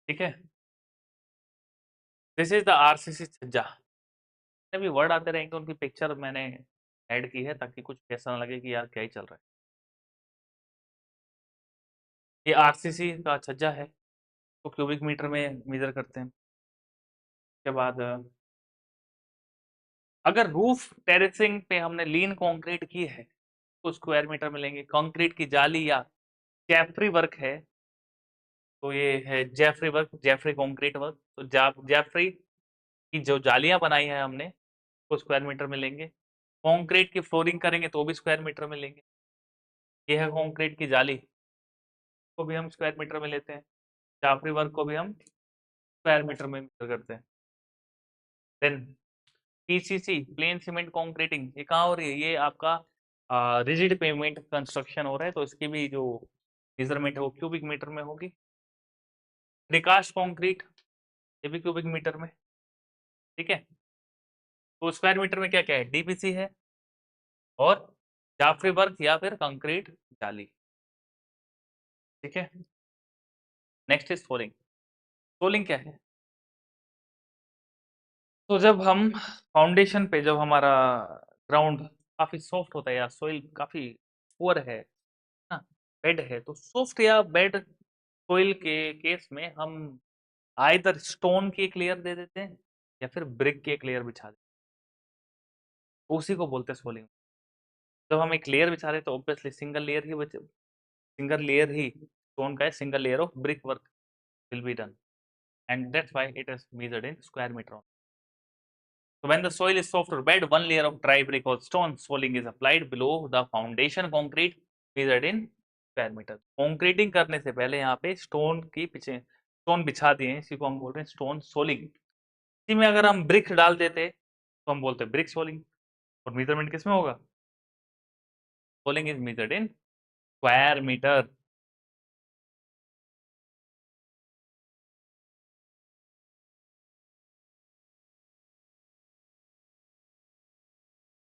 ठीक है। दिस इज द आरसीसी छज्जा। अभी वर्ड आते रहेंगे, उनकी पिक्चर मैंने ऐड की है ताकि कुछ ऐसा ना लगे कि यार क्या ही चल रहा है। ये आरसीसी का छज्जा है, तो क्यूबिक मीटर में मेजर करते हैं। उसके बाद अगर रूफ टेरेसिंग पे हमने लीन कंक्रीट की है, तो स्क्वायर मीटर में लेंगे। कंक्रीट की जाली या जैफरी वर्क है, तो ये है Jeffrey work, Jeffrey concrete work, तो जैफरी की जो जालियां बनाई है हमने, वो स्क्वायर मीटर में लेंगे। कंक्रीट की फ्लोरिंग करेंगे तो भी स्क्वायर मीटर में लेंगे। ये है कंक्रीट की जाली, को भी हम स्क्वायर मीटर में लेते हैं। जाफरी वर्क को भी हम स्क्वायर मीटर में मेजर करते हैं। Then PCC, plain cement concreting, ये कहाँ हो रही है? ये आपका रिजिड पेमेंट कंस्ट्रक्शन हो रहा है, तो इसकी भी जो मेजरमेंट है वो क्यूबिक मीटर में होगी। प्रीकास्ट कंक्रीट, ये भी क्यूबिक मीटर में, ठीक है। तो स्क्वायर मीटर में क्या क्या है? डीपीसी है और जाफरी वर्क या फिर कंक्रीट जाली, ठीक है। Next is soling. सोलिंग क्या है? तो जब हम फाउंडेशन पे, जब हमारा ग्राउंड काफी सॉफ्ट होता है या सोइल काफी पुअर है ना, बेड है, तो सॉफ्ट या बेड सोइल के केस में हम आइदर स्टोन की एक लेयर दे देते हैं या फिर ब्रिक की एक लेयर बिछा देते हैं, उसी को बोलते हैं सोलिंग। जब हम एक लेयर बिछा रहे हैं तो ऑब्वियसली सिंगल लेयर ही स्टोन का है, single layer of brick work will be done, and that's why it is measured in square meter. So when the soil is soft or bed, one layer of dry brick or stone soiling is applied below the foundation concrete measured in square meter. Concreting करने से पहले यहाँ पे stone की पीछे stone बिछा दिए हैं, इसी को हम बोल रहे हैं स्टोन सोलिंग। इसी में अगर हम ब्रिक डाल देते तो हम बोलते ब्रिक सोलिंग। और मेजरमेंट किसमें होगा? Soling is measured in square metre.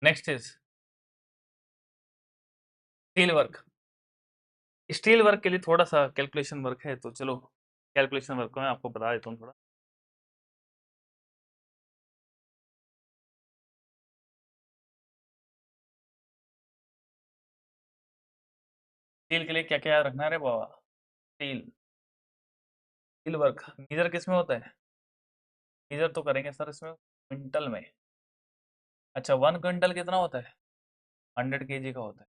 Next is steel work. Steel work के लिए थोड़ा सा कैलकुलेशन वर्क है, तो चलो कैलकुलेशन वर्क को मैं आपको बता देता हूँ थोड़ा। स्टील के लिए क्या क्या याद रखना है रे बाबा? स्टील स्टील वर्क मीजर किस में होता है? मीजर तो करेंगे सर इसमें क्विंटल में। अच्छा, 1 क्विंटल कितना होता है? 100 kg का होता है।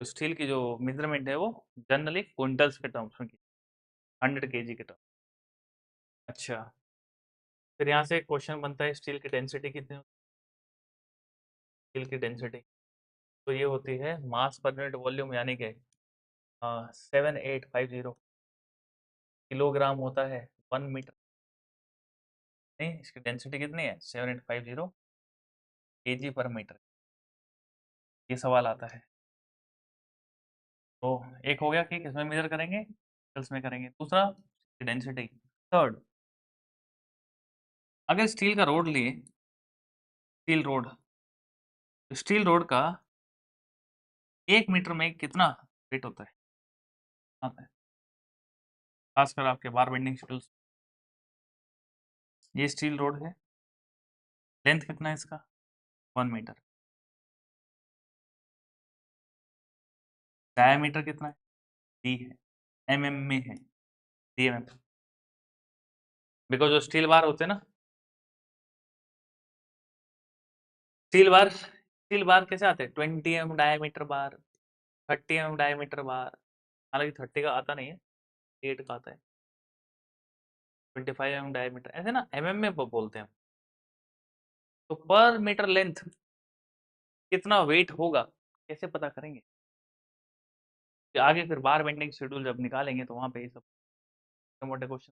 तो स्टील की जो मेजरमेंट है वो जनरली क्विंटल्स के टर्म्स में की, 100 kg के टर्म। अच्छा, फिर यहाँ से क्वेश्चन बनता है स्टील की डेंसिटी कितनी होती है? स्टील की डेंसिटी तो ये होती है मास पर यूनिट वॉल्यूम, यानी कि 7850 किलोग्राम होता है 1 मीटर। नहीं, इसकी डेंसिटी कितनी है? 7850 kg पर मीटर। ये सवाल आता है। तो एक हो गया कि किसमें मेजर करेंगे, सेल्स में करेंगे। दूसरा डेंसिटी। थर्ड, अगर स्टील का रोड लिए, स्टील रोड, तो स्टील रोड का 1 मीटर में कितना वेट होता है? आता है खासकर आपके बार बेंडिंग शेड्यूल्स। ये स्टील रोड है, लेंथ कितना है इसका? 1 मीटर। डायमीटर कितना है? डी है, एमएम में है, डीएमएम। बिकॉज जो स्टील बार होते हैं ना, स्टील बार कैसे आते हैं? 20 mm डायमीटर बार, 30 mm डायमीटर बार। हालांकि 30 का आता नहीं है, 8 का आता है। 25 mm डायमीटर, ऐसे ना एमएम में बोलते हैं। तो पर मीटर लेंथ कितना वेट होगा, कैसे पता करेंगे? कि आगे फिर बार बेंडिंग शेड्यूल जब निकालेंगे तो वहां पे ये सब मोटे क्वेश्चन।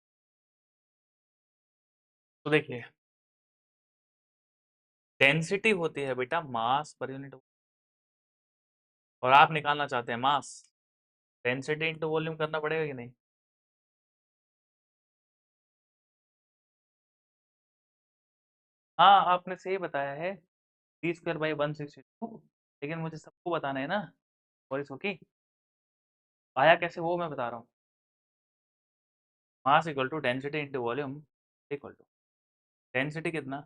तो देखिए, डेंसिटी होती है बेटा मास पर यूनिट, और आप निकालना चाहते हैं मास, डेंसिटी इंटू वॉल्यूम करना पड़ेगा कि नहीं? हाँ, आपने सही बताया है, d²/162। लेकिन मुझे सबको बताना है ना, और इस ओके आया कैसे वो मैं बता रहा हूँ। Mass equal to density into volume equal to density कितना?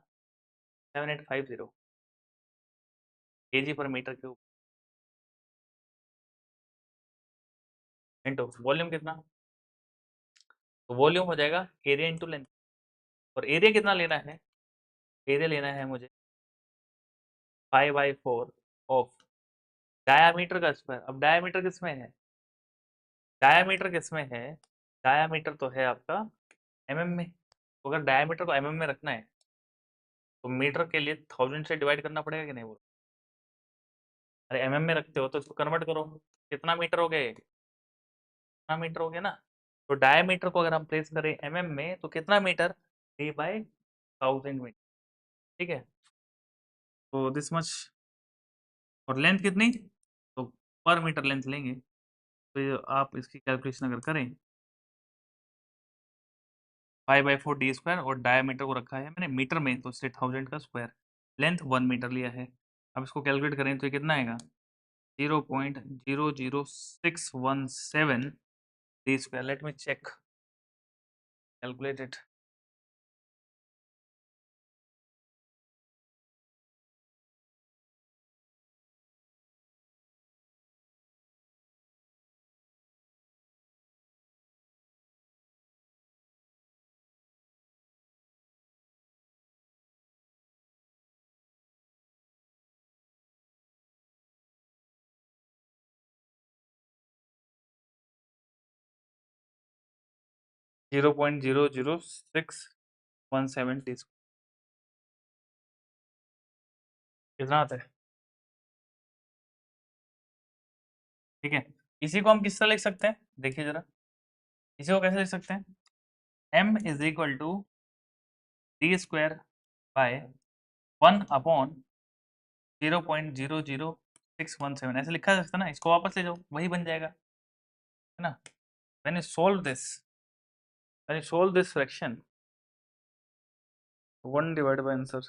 7850 kg पर मीटर क्यूब इंटू वॉल्यूम कितना? तो वॉल्यूम हो जाएगा एरिया इंटू लेंथ। और एरिया कितना लेना है? एरिया लेना है मुझे 5/4 ऑफ डायामीटर का स्क्वायर। अब डायामीटर किसमें है? डायामीटर किसमें है? डायामीटर तो है आपका एमएम में। तो अगर डायामीटर को एमएम में रखना है तो मीटर के लिए 1000 से डिवाइड करना पड़ेगा कि नहीं बोलो? अरे एमएम में रखते हो तो इसको कन्वर्ट करो, कितना मीटर हो गए? कितना मीटर हो गया ना? तो डायमीटर को अगर हम प्लेस करें एमएम में तो कितना मीटर? 3/1000 मीटर। ठीक है, तो दिस मच। और लेंथ कितनी? तो पर मीटर लेंथ लेंगे, तो ये आप इसकी कैलकुलेशन अगर करें 5/4 d² और डायमीटर को रखा है मैंने मीटर में, तो इससे 1000 का स्क्वायर, लेंथ 1 मीटर लिया है। अब इसको कैलकुलेट करें तो ये कितना आएगा? 0.00617 d²। Let me check, calculated. 0.00617 T कितना आता है? ठीक है, इसी को हम किस तरह लिख सकते हैं, देखिए जरा, इसी को कैसे लिख सकते हैं? m is equal to D square by 1/0.00617 ऐसे लिखा जा सकता है ना, इसको वापस ले जाओ वही बन जाएगा, है ना? when you solve this when you solve this fraction 1 divided by answer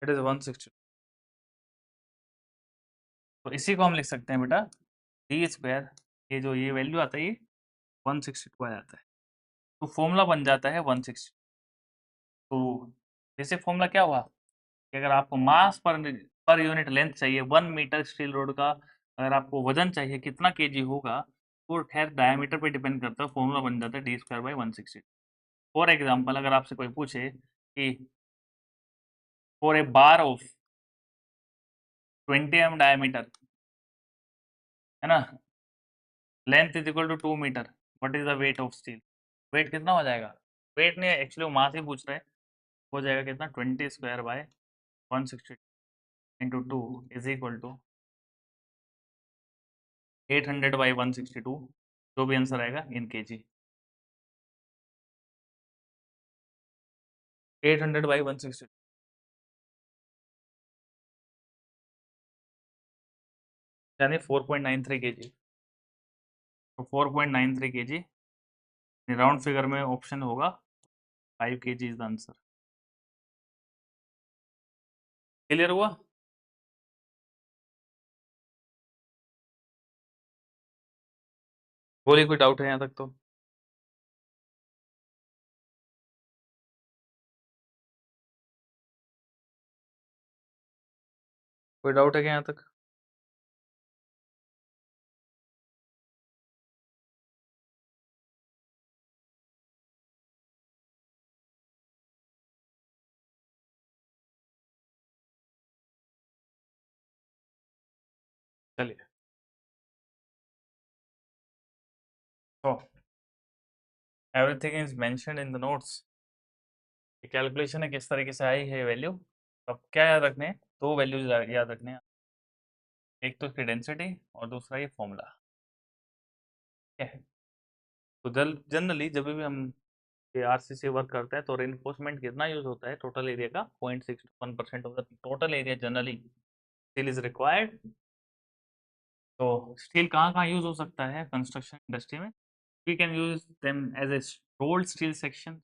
it is 160, तो इसी को हम लिख सकते हैं बेटा डी स्क्वायर, ये जो ये वैल्यू आता है ये 162 आ जाता है, तो फॉर्मूला बन जाता है 160। तो जैसे फॉर्मूला क्या हुआ कि अगर आपको मास पर यूनिट लेंथ चाहिए 1 मीटर स्टील रोड का, अगर आपको वजन चाहिए कितना केजी होगा, वो खैर डायमीटर पे डिपेंड करता है, फॉर्मूला बन जाता है D square by 160। For example अगर आपसे कोई पूछे कि for a bar of 20 mm diameter, है ना, length is equal to 2 metre, what is the weight of steel, weight कितना हो जाएगा? वेट नहीं, एक्चुअली वो मास ही पूछ रहे हैं, हो जाएगा कितना 20 square by 160 into 2 is equal to 800 by 162, जो भी आंसर आएगा इन केजी, 800 बाई 160, यानी 4.93 केजी, तो 4.93 केजी राउंड फिगर में ऑप्शन होगा 5 KG is the answer. Clear हुआ? बोलिए, कोई डाउट है यहाँ तक? तो कोई डाउट है क्या यहाँ तक? चलिए, तो everything is mentioned in the notes, calculation है किस तरीके से आई है वैल्यू। अब क्या याद रखने हैं? दो वैल्यूज याद रखने हैं, एक तो इसकी डेंसिटी और दूसरा ये फॉर्मूला, ठीक है? तो जनरली जब भी हम ये आरसीसी वर्क करते हैं तो रेनफोर्समेंट कितना यूज होता है? टोटल एरिया का 0.61% of the total area generally steel is required. तो स्टील कहाँ कहाँ यूज हो सकता है कंस्ट्रक्शन इंडस्ट्री में? We can use them as a rolled steel section,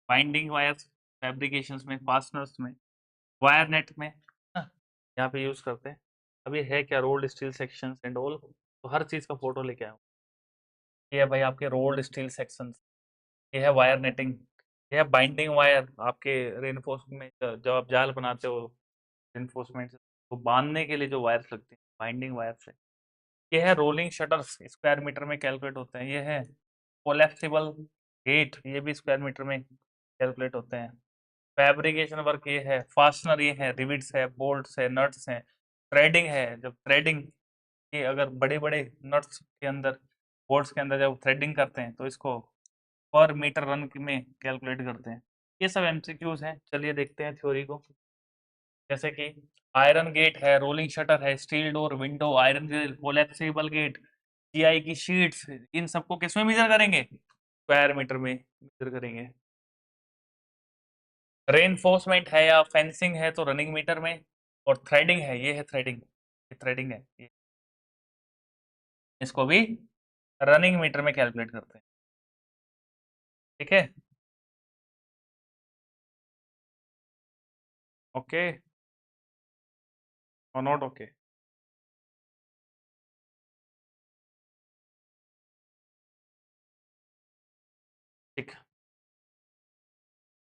binding wires, fabrications में, फास्टनर्स में, वायर नेट में, हाँ, यहाँ पे यूज करते हैं। अभी है क्या rolled steel sections and all, तो हर चीज़ का फोटो लेके आऊँ। ये है भाई आपके रोल्ड स्टील सेक्शंस, ये है वायर नेटिंग, ये है बाइंडिंग वायर आपके रेनफोर्समेंट, जब आप जाल बनाते हो रेनफोर्समेंट से, तो बांधने के लिए जो वायर्स लगते हैं बाइंडिंग वायर से। ये है रोलिंग शटर्स, स्क्वायर मीटर में कैलकुलेट होते हैं। ये है कोलेप्सिबल गेट, ये भी स्क्वायर मीटर में कैलकुलेट होते हैं। फैब्रिकेशन वर्क ये है, फास्टनर ये है, रिविट्स है, बोल्ट्स है, नट्स है, थ्रेडिंग है, जब थ्रेडिंग ये अगर बड़े बड़े नट्स के अंदर, बोल्ट्स के अंदर जब थ्रेडिंग करते हैं तो इसको पर मीटर रन में कैलकुलेट करते हैं। ये सब एमसीक्यूज हैं, चलिए देखते हैं थ्योरी को। जैसे कि आयरन गेट है, रोलिंग शटर है, steel door, window, iron grill, collapsible gate, GI की शीट्स, इन सबको किस में मेजर करेंगे? स्क्वायर मीटर में मेजर करेंगे। रेनफोर्समेंट है या फेंसिंग है तो रनिंग मीटर में, और थ्रेडिंग है, ये है थ्रेडिंग, ये थ्रेडिंग है, ये इसको भी रनिंग मीटर में कैलकुलेट करते हैं, ठीक है? ओके और नॉट ओके? ठीक,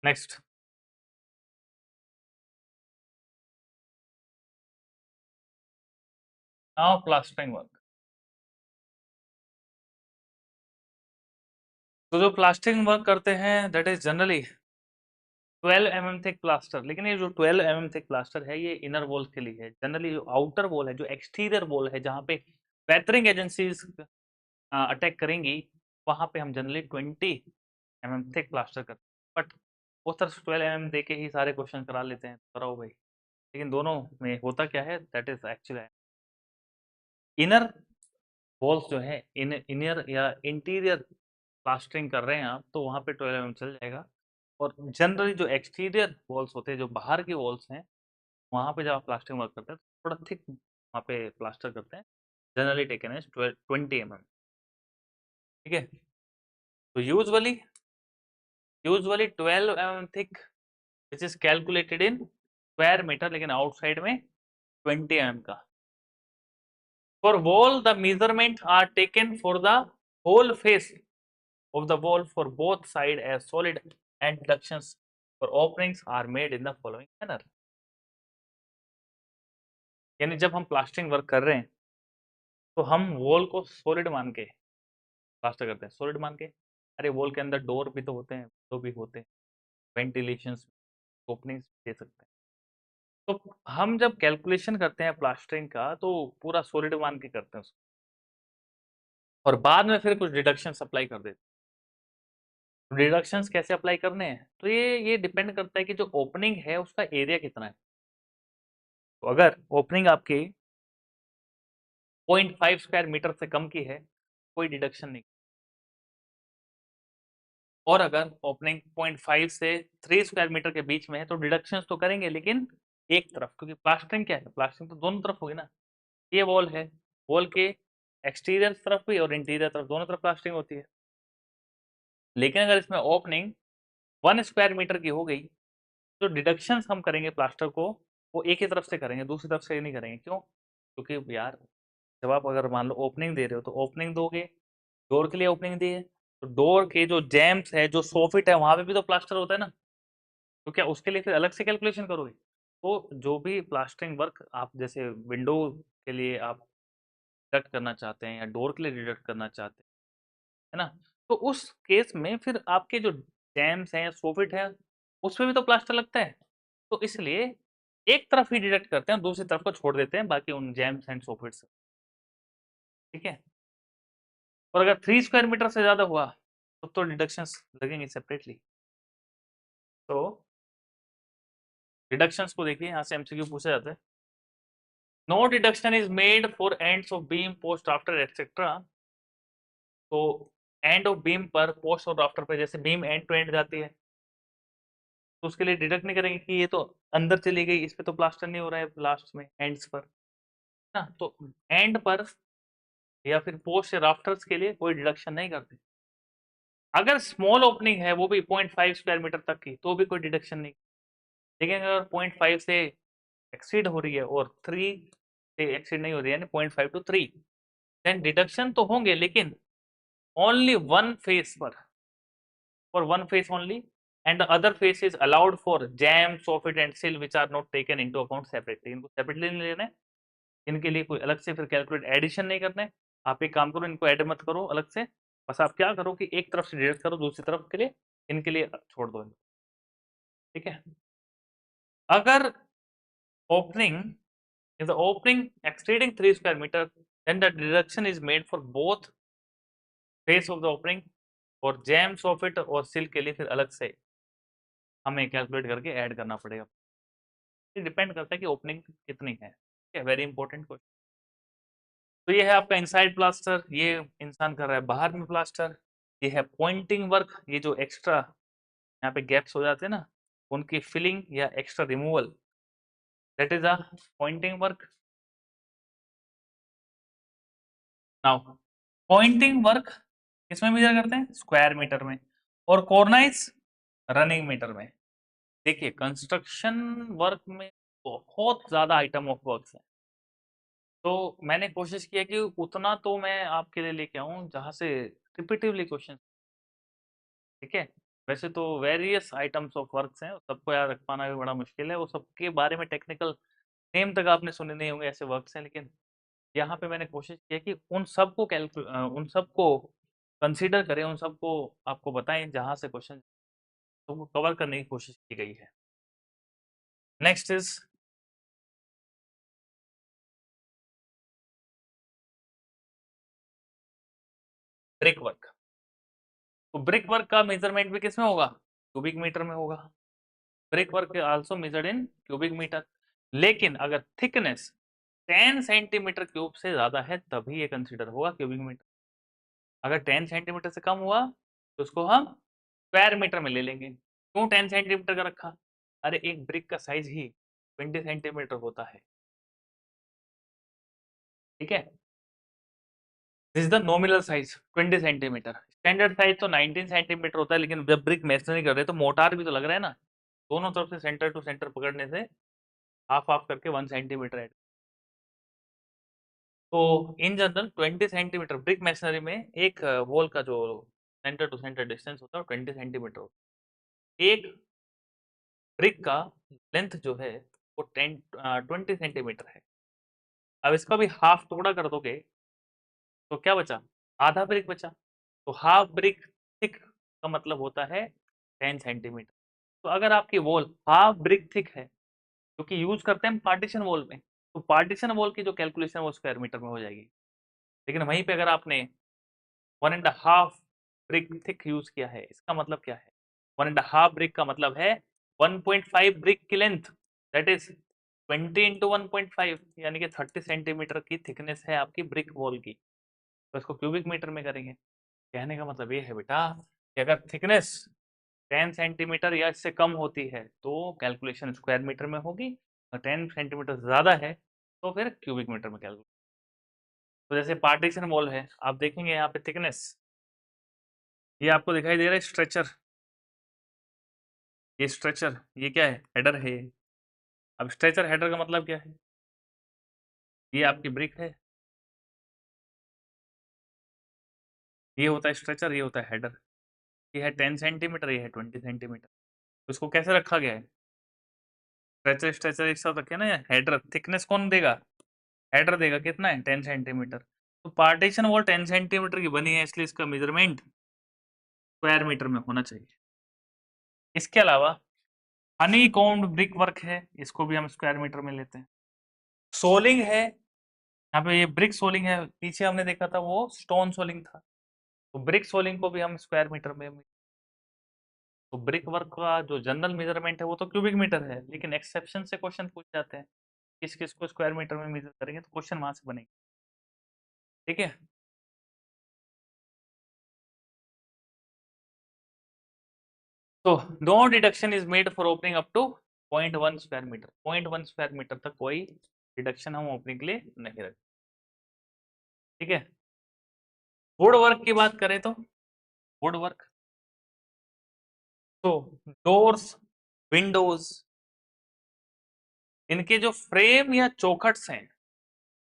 नेक्स्ट। Now plastering work. तो जो प्लास्टरिंग वर्क करते हैं that is generally 12 mm thick plaster, लेकिन ये जो 12 mm थिक प्लास्टर है ये इनर वॉल के लिए है। जनरली जो आउटर वॉल है, जो एक्सटीरियर वॉल है, जहाँ पे वेदरिंग एजेंसीज अटैक करेंगी, वहां पे हम जनरली 20 mm थिक प्लास्टर करते हैं, बट उस तरह से 12 mm दे के ही सारे क्वेश्चन करा लेते हैं, कराओ भाई। लेकिन दोनों में होता क्या है, that is actually inner walls जो है, इनर या इंटीरियर प्लास्टरिंग कर रहे हैं आप, तो वहाँ पे 12 mm चल जाएगा। और जनरली जो एक्सटीरियर वॉल्स होते हैं, जो बाहर की वॉल्स हैं, वहाँ पे जब आप प्लास्टरिंग वर्क करते हैं तो थोड़ा थिक वहाँ पे प्लास्टर करते हैं, जनरली टेकन एज 20 mm। ठीक है, तो usually 12 mm thick which is calculated in square metre, लेकिन आउटसाइड में 20 mm का। For wall, the measurement are taken for the whole face of the wall for both side as solid, and deductions for openings are made in the following manner। यानी जब हम plastering work कर रहे हैं तो हम wall को solid मान के प्लास्टर करते हैं, सॉलिड मान के। अरे वॉल के अंदर डोर भी तो होते हैं, तो भी होते हैं, वेंटिलेशन ओपनिंग्स दे सकते हैं। तो हम जब कैलकुलेशन करते हैं प्लास्टरिंग का तो पूरा सॉलिड मान के करते हैं उसको, और बाद में फिर कुछ डिडक्शन अप्लाई कर देते हैं। डिडक्शंस कैसे अप्लाई करने हैं, तो ये डिपेंड करता है कि जो ओपनिंग है उसका एरिया कितना है। तो अगर ओपनिंग आपकी 0.5 स्क्वायर मीटर से कम की है, कोई डिडक्शन नहीं। और अगर ओपनिंग 0.5 से 3 स्क्वायर मीटर के बीच में है तो डिडक्शंस तो करेंगे, लेकिन एक तरफ, क्योंकि प्लास्टरिंग क्या है, प्लास्टरिंग तो दोनों तरफ होगी ना। ये वॉल है, वॉल के एक्सटीरियर तरफ भी और इंटीरियर तरफ, दोनों तरफ प्लास्टरिंग होती है। लेकिन अगर इसमें ओपनिंग 1 स्क्वायर मीटर की हो गई तो डिडक्शंस हम करेंगे प्लास्टर को, वो एक ही तरफ से करेंगे, दूसरी तरफ से नहीं करेंगे। क्यों? क्योंकि यार जब आप अगर मान लो ओपनिंग दे रहे हो तो ओपनिंग दोगे, डोर के लिए ओपनिंग दी है, तो डोर के जो जैम्स है, जो सोफिट है, वहां पे भी तो प्लास्टर होता है ना। तो क्या उसके लिए फिर अलग से कैलकुलेशन करोगे? तो जो भी प्लास्टरिंग वर्क आप जैसे विंडो के लिए आप डिडक्ट करना चाहते हैं या डोर के लिए डिडक्ट करना चाहते हैं, है ना, तो उस केस में फिर आपके जो जैम्स हैं, सोफिट है, उसमें भी तो प्लास्टर लगता है। तो इसलिए एक तरफ ही डिडक्ट करते हैं, दूसरी तरफ को छोड़ देते हैं बाकी उन जैम्स एंड सोफिट से। ठीक है, और अगर 3 स्क्वायर मीटर से ज्यादा हुआ तो डिडक्शंस लगेंगे सेपरेटली। तो डिडक्शंस को देखिए, यहाँ से एमसीक्यू पूछा जाता है। No deduction is made for ends of beam, post, rafter etcetera. तो एंड ऑफ बीम पर, पोस्ट और आफ्टर पे, जैसे बीम एंड टू एंड जाती है तो उसके लिए डिडक्ट नहीं करेंगे कि ये तो अंदर चली गई, इस पे तो प्लास्टर नहीं हो रहा है लास्ट में एंड्स पर ना। तो एंड पर या फिर पोस्ट या राफ्टर्स के लिए कोई डिडक्शन नहीं करते। अगर स्मॉल ओपनिंग है, वो भी 0.5 स्क्वायर मीटर तक की, तो भी कोई डिडक्शन नहीं। लेकिन अगर 0.5 से एक्सीड हो रही है और 3 से एक्सीड नहीं हो रही है, यानी 0.5 to 3, देन डिडक्शन तो होंगे, लेकिन ओनली वन फेस पर, for one face only, and the other face is allowed for jam, soffit and sill which are not taken into account separately। इनको सेपरेटली नहीं लेना है, इनके लिए कोई अलग से फिर कैलकुलेट एडिशन नहीं करना है। आप एक काम करो, इनको ऐड मत करो अलग से, बस आप क्या करो कि एक तरफ से डिडक्ट करो, दूसरी तरफ के लिए इनके लिए छोड़ दो। ठीक है, अगर opening if the opening exceeding 3 square meter, then the deduction is made for both face of the opening, और जैम, soffit और सिल के लिए फिर अलग से हमें कैलकुलेट करके ऐड करना पड़ेगा। डिपेंड करता है कि ओपनिंग कितनी है। ठीक है, वेरी इंपॉर्टेंट क्वेश्चन। तो ये है आपका इनसाइड प्लास्टर, ये इंसान कर रहा है बाहर में प्लास्टर। ये है पॉइंटिंग वर्क, ये जो एक्स्ट्रा यहाँ पे गैप्स हो जाते हैं ना, उनकी फिलिंग या extra removal, that is a pointing work. Now Poynting work किसमें मेजर करते हैं? स्क्वायर मीटर में, और कॉर्नाइस रनिंग मीटर में। देखिए कंस्ट्रक्शन वर्क में बहुत ज्यादा आइटम ऑफ वर्क्स है, तो मैंने कोशिश किया कि उतना तो मैं आपके लिए लेके आऊं जहां से रिपीटिवली क्वेश्चन। ठीक है, वैसे तो वेरियस आइटम्स ऑफ वर्क्स हैं, सबको याद रख पाना भी बड़ा मुश्किल है, वो सबके बारे में टेक्निकल नेम तक आपने सुने नहीं होंगे, ऐसे वर्क्स हैं। लेकिन यहाँ पे मैंने कोशिश किया कि उन सबको कंसीडर करें, उन सबको आपको बताएं जहां से क्वेश्चन तो कवर करने की कोशिश की गई है। Next is brick work. तो ब्रिक वर्क का मेजरमेंट भी किस में होगा? क्यूबिक मीटर में होगा। Brick work also measured in cubic metre. लेकिन अगर थिकनेस 10 सेंटीमीटर क्यूब से ज्यादा है तभी ये कंसिडर होगा क्यूबिक मीटर। अगर 10 सेंटीमीटर से कम हुआ तो उसको हम स्क्वायर मीटर में ले लेंगे। क्यों 10 सेंटीमीटर का रखा? अरे एक ब्रिक का साइज ही 20 सेंटीमीटर होता है। ठीक है, this is the nominal size 20 centimetre. Standard size तो 19 सेंटीमीटर होता है, लेकिन जब ब्रिक मेसनरी कर रहे हैं तो मोटार भी तो लग रहा है ना, दोनों तरफ से सेंटर टू सेंटर पकड़ने से हाफ हाफ करके 1 सेंटीमीटर ऐड। तो in general 20 centimetre brick masonry में एक वॉल का जो सेंटर टू सेंटर डिस्टेंस होता है 20 सेंटीमीटर होता है। एक ब्रिक का लेंथ जो है वो 20 सेंटीमीटर है। अब इसका भी हाफ टुकड़ा कर दोगे तो क्या बचा? आधा ब्रिक बचा। तो हाफ ब्रिक थिक का मतलब होता है 10 सेंटीमीटर। तो अगर आपकी वॉल हाफ ब्रिक थिक है, क्योंकि यूज करते हैं हम पार्टीशन वॉल में, तो पार्टीशन वॉल की जो कैलकुलेशन है वो स्क्वायर मीटर में हो जाएगी। लेकिन वहीं पे अगर आपने 1.5 ब्रिक थिक यूज किया है, इसका मतलब क्या है? 1.5 ब्रिक का मतलब है 1.5 ब्रिक की लेंथ, दैट इज 20 इंटू 1.5, यानी कि 30 सेंटीमीटर की थिकनेस है आपकी ब्रिक वॉल की। तो इसको क्यूबिक मीटर में करेंगे। कहने का मतलब ये है बेटा कि अगर थिकनेस 10 सेंटीमीटर या इससे कम होती है तो कैलकुलेशन स्क्वायर मीटर में होगी, और 10 सेंटीमीटर ज़्यादा है तो फिर क्यूबिक मीटर में कैलकुलेट। तो जैसे पार्टीशन वॉल है, आप देखेंगे यहाँ पे थिकनेस, ये आपको दिखाई दे रहा है स्ट्रेचर, ये स्ट्रेचर, ये क्या है? हेडर है ये। अब स्ट्रेचर हेडर का मतलब क्या है? ये आपकी ब्रिक है, ये होता है स्ट्रेचर, ये होता है हेडर। ये है 10 सेंटीमीटर, ये है 20 सेंटीमीटर। तो इसको कैसे रखा गया है? स्ट्रेचर स्ट्रेचर एक साथ रखे ना। हेडर थिकनेस कौन देगा? हेडर देगा। कितना है? 10 सेंटीमीटर। तो पार्टीशन वॉल 10 सेंटीमीटर की बनी है, इसलिए इसका मेजरमेंट स्क्वायर मीटर में होना चाहिए। इसके अलावा हनी कॉम्ड ब्रिक वर्क है, इसको भी हम स्क्वायर मीटर में लेते हैं। सोलिंग है, यहाँ पे ये ब्रिक सोलिंग है, पीछे हमने देखा था वो स्टोन सोलिंग था। तो ब्रिक सोलिंग को भी हम स्क्वायर मीटर में। तो ब्रिक वर्क का जो जनरल मेजरमेंट है वो तो क्यूबिक मीटर है, लेकिन एक्सेप्शन से क्वेश्चन पूछ जाते हैं किस किस को स्क्वायर मीटर में मेजर करेंगे, तो क्वेश्चन वहां से बनेगा। ठीक है, तो no deduction is made for opening up to 0.1 square metre. 0.1 square metre तक कोई डिडक्शन हम ओपनिंग के लिए नहीं रखते। ठीक है, वुड वर्क की बात करें तो वुड वर्क, तो डोर्स, विंडोज, इनके जो फ्रेम या चौखट्स हैं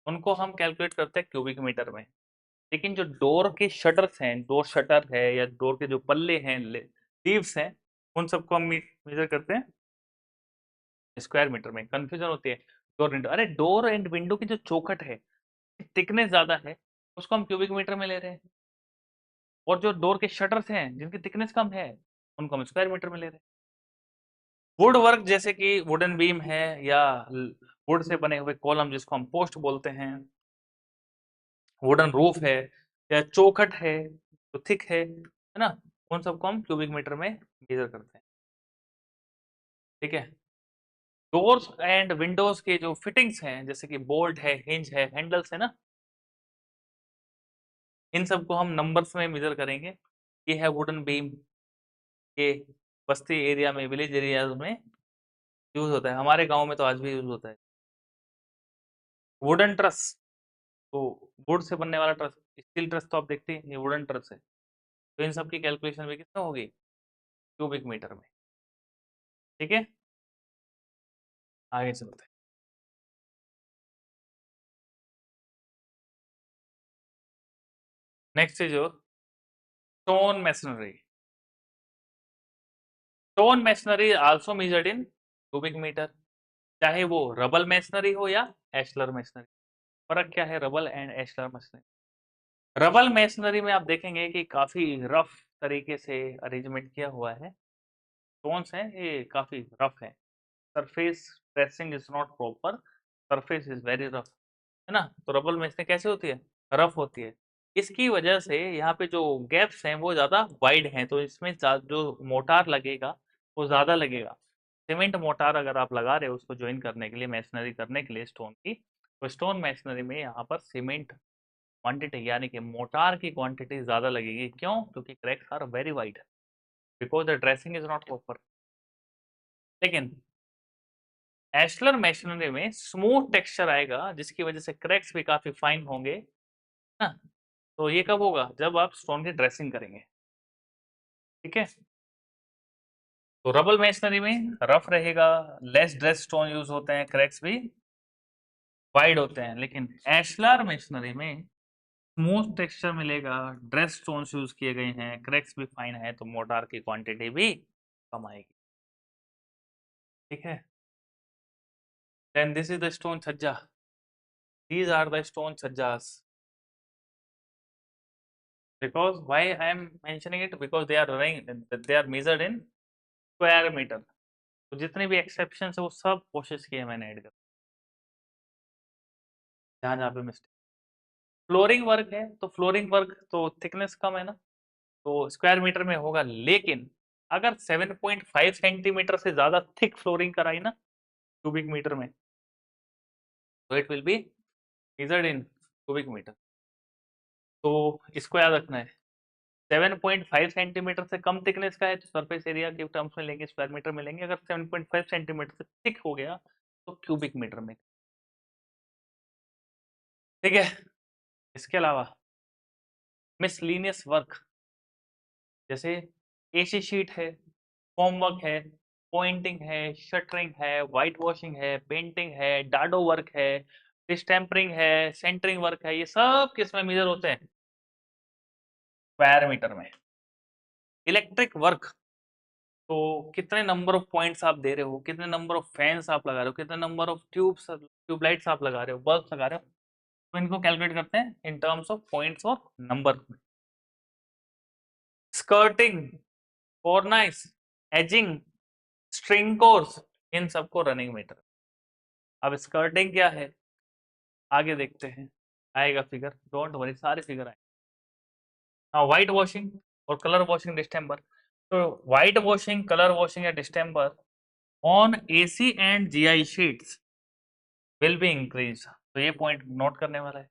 उनको हम कैलकुलेट करते हैं क्यूबिक मीटर में। लेकिन जो डोर के शटर्स हैं, डोर शटर है या डोर के जो पल्ले हैं, लीव्स हैं, उन सबको हम मेजर करते हैं स्क्वायर मीटर में। कंफ्यूजन होती है डोर विंडो, अरे डोर एंड विंडो की जो चौखट है थिकनेस ज्यादा है उसको हम क्यूबिक मीटर में ले रहे हैं, और जो डोर के शटर्स हैं जिनकी थिकनेस कम है उनको हम स्क्वायर मीटर में ले रहे हैं। वुड वर्क जैसे कि वुडन बीम है या वुड से बने हुए कॉलम जिसको हम पोस्ट बोलते हैं, वुडन रूफ है या चौखट है तो थिक है ना, उन सबको हम क्यूबिक मीटर में मेजर करते हैं। ठीक है, डोर्स एंड विंडोज के जो फिटिंग्स हैं जैसे कि बोल्ट है, हिंज है, हैंडल्स है ना, इन सबको हम नंबर्स में मेजर करेंगे। ये है वुडन बीम, ये बस्ती एरिया में, विलेज एरियाज में यूज होता है, हमारे गांव में तो आज भी यूज होता है। वुडन ट्रस, तो वुड से बनने वाला ट्रस, स्टील ट्रस तो आप देखते हैं, ये वुडन ट्रस है। तो इन सब की कैलकुलेशन भी कितना होगी? क्यूबिक मीटर में। ठीक है, आगे चलते हैं। नेक्स्ट है जो stone masonry. Stone masonry also measured in cubic metre, चाहे वो रबल मैसनरी हो या एशलर मैसनरी। फर्क क्या है rubble and ashlar masonry? Rubble masonry में आप देखेंगे कि काफी रफ तरीके से अरेंजमेंट किया हुआ है, स्टोन्स हैं ये काफी रफ है, surface dressing is not proper, surface is very rough, है ना। तो रबल मैसनरी कैसे होती है? रफ होती है। इसकी वजह से यहाँ पे जो गैप्स हैं वो ज़्यादा वाइड हैं, तो इसमें जो मोटार लगेगा वो ज़्यादा लगेगा। सीमेंट मोटार अगर आप लगा रहे हो उसको ज्वाइन करने के लिए, मैसनरी करने के लिए स्टोन की, तो स्टोन मैसनरी में यहाँ पर सीमेंट क्वांटिटी यानी कि मोटार की क्वांटिटी ज़्यादा लगेगी। क्यों? क्योंकि cracks are very wide, because the dressing is not proper. लेकिन एशलर मैसनरी में स्मूथ टेक्सचर आएगा, जिसकी वजह से क्रैक्स भी काफ़ी फाइन होंगे ना। तो ये कब होगा? जब आप स्टोन की ड्रेसिंग करेंगे, ठीक है। तो रबल मैसनरी में रफ रहेगा, लेस ड्रेस स्टोन यूज होते हैं, क्रैक्स भी वाइड होते हैं। लेकिन एशलर मैसनरी में स्मूथ टेक्सचर मिलेगा, ड्रेस स्टोन्स यूज किए गए हैं, क्रैक्स भी फाइन है, तो मोटार की क्वांटिटी भी कम आएगी, ठीक है। Then this is the stone chhajja, these are the stone chhajjas. because why I am mentioning it, because they are running, they are measured in square meter। तो जितने भी एक्सेप्शन है वो सब कोशिश किए मैंने ऐड कर, जहाँ जहाँ पे मिस्टेक। फ्लोरिंग वर्क है तो फ्लोरिंग वर्क तो थिकनेस कम है ना, तो स्क्वायर मीटर में होगा। लेकिन अगर 7.5 सेंटीमीटर से ज्यादा थिक फ्लोरिंग कराई ना क्यूबिक मीटर में, तो it will be measured in cubic metre. तो इसको याद रखना है, 7.5 सेंटीमीटर से कम थिकनेस का है तो सरफेस एरिया के टर्म्स में लेंगे, स्क्वायर मीटर में लेंगे। अगर 7.5 सेंटीमीटर से थिक हो गया तो क्यूबिक मीटर में, ठीक है। इसके अलावा मिसलीनियस वर्क, जैसे एसी शीट है, फॉर्म वर्क है, पॉइंटिंग है, शटरिंग है, वाइट वॉशिंग है, पेंटिंग है, डाडो वर्क है, डिस्टेम्परिंग है, सेंटरिंग वर्क है, ये सब किस में मेजर होते हैं? स्क्वायर मीटर में। इलेक्ट्रिक वर्क, तो कितने नंबर ऑफ पॉइंट्स आप दे रहे हो, कितने नंबर ऑफ फैंस आप लगा रहे हो, कितने नंबर ऑफ ट्यूबलाइट्स आप लगा रहे हो, बल्ब लगा रहे हो, तो इनको कैलकुलेट करते हैं इन टर्म्स ऑफ पॉइंट्स और number. Skirting, cornice, edging, string course, इन सबको रनिंग मीटर। अब स्कर्टिंग क्या है आगे देखते हैं, आएगा फिगर, डोंट वरी, सारे फिगर आए। हाँ, व्हाइट वॉशिंग और कलर वॉशिंग डिस्टेम्बर। तो व्हाइट वॉशिंग, कलर वॉशिंग या distemper on AC and GI sheets will be increase. तो ये पॉइंट नोट करने वाला है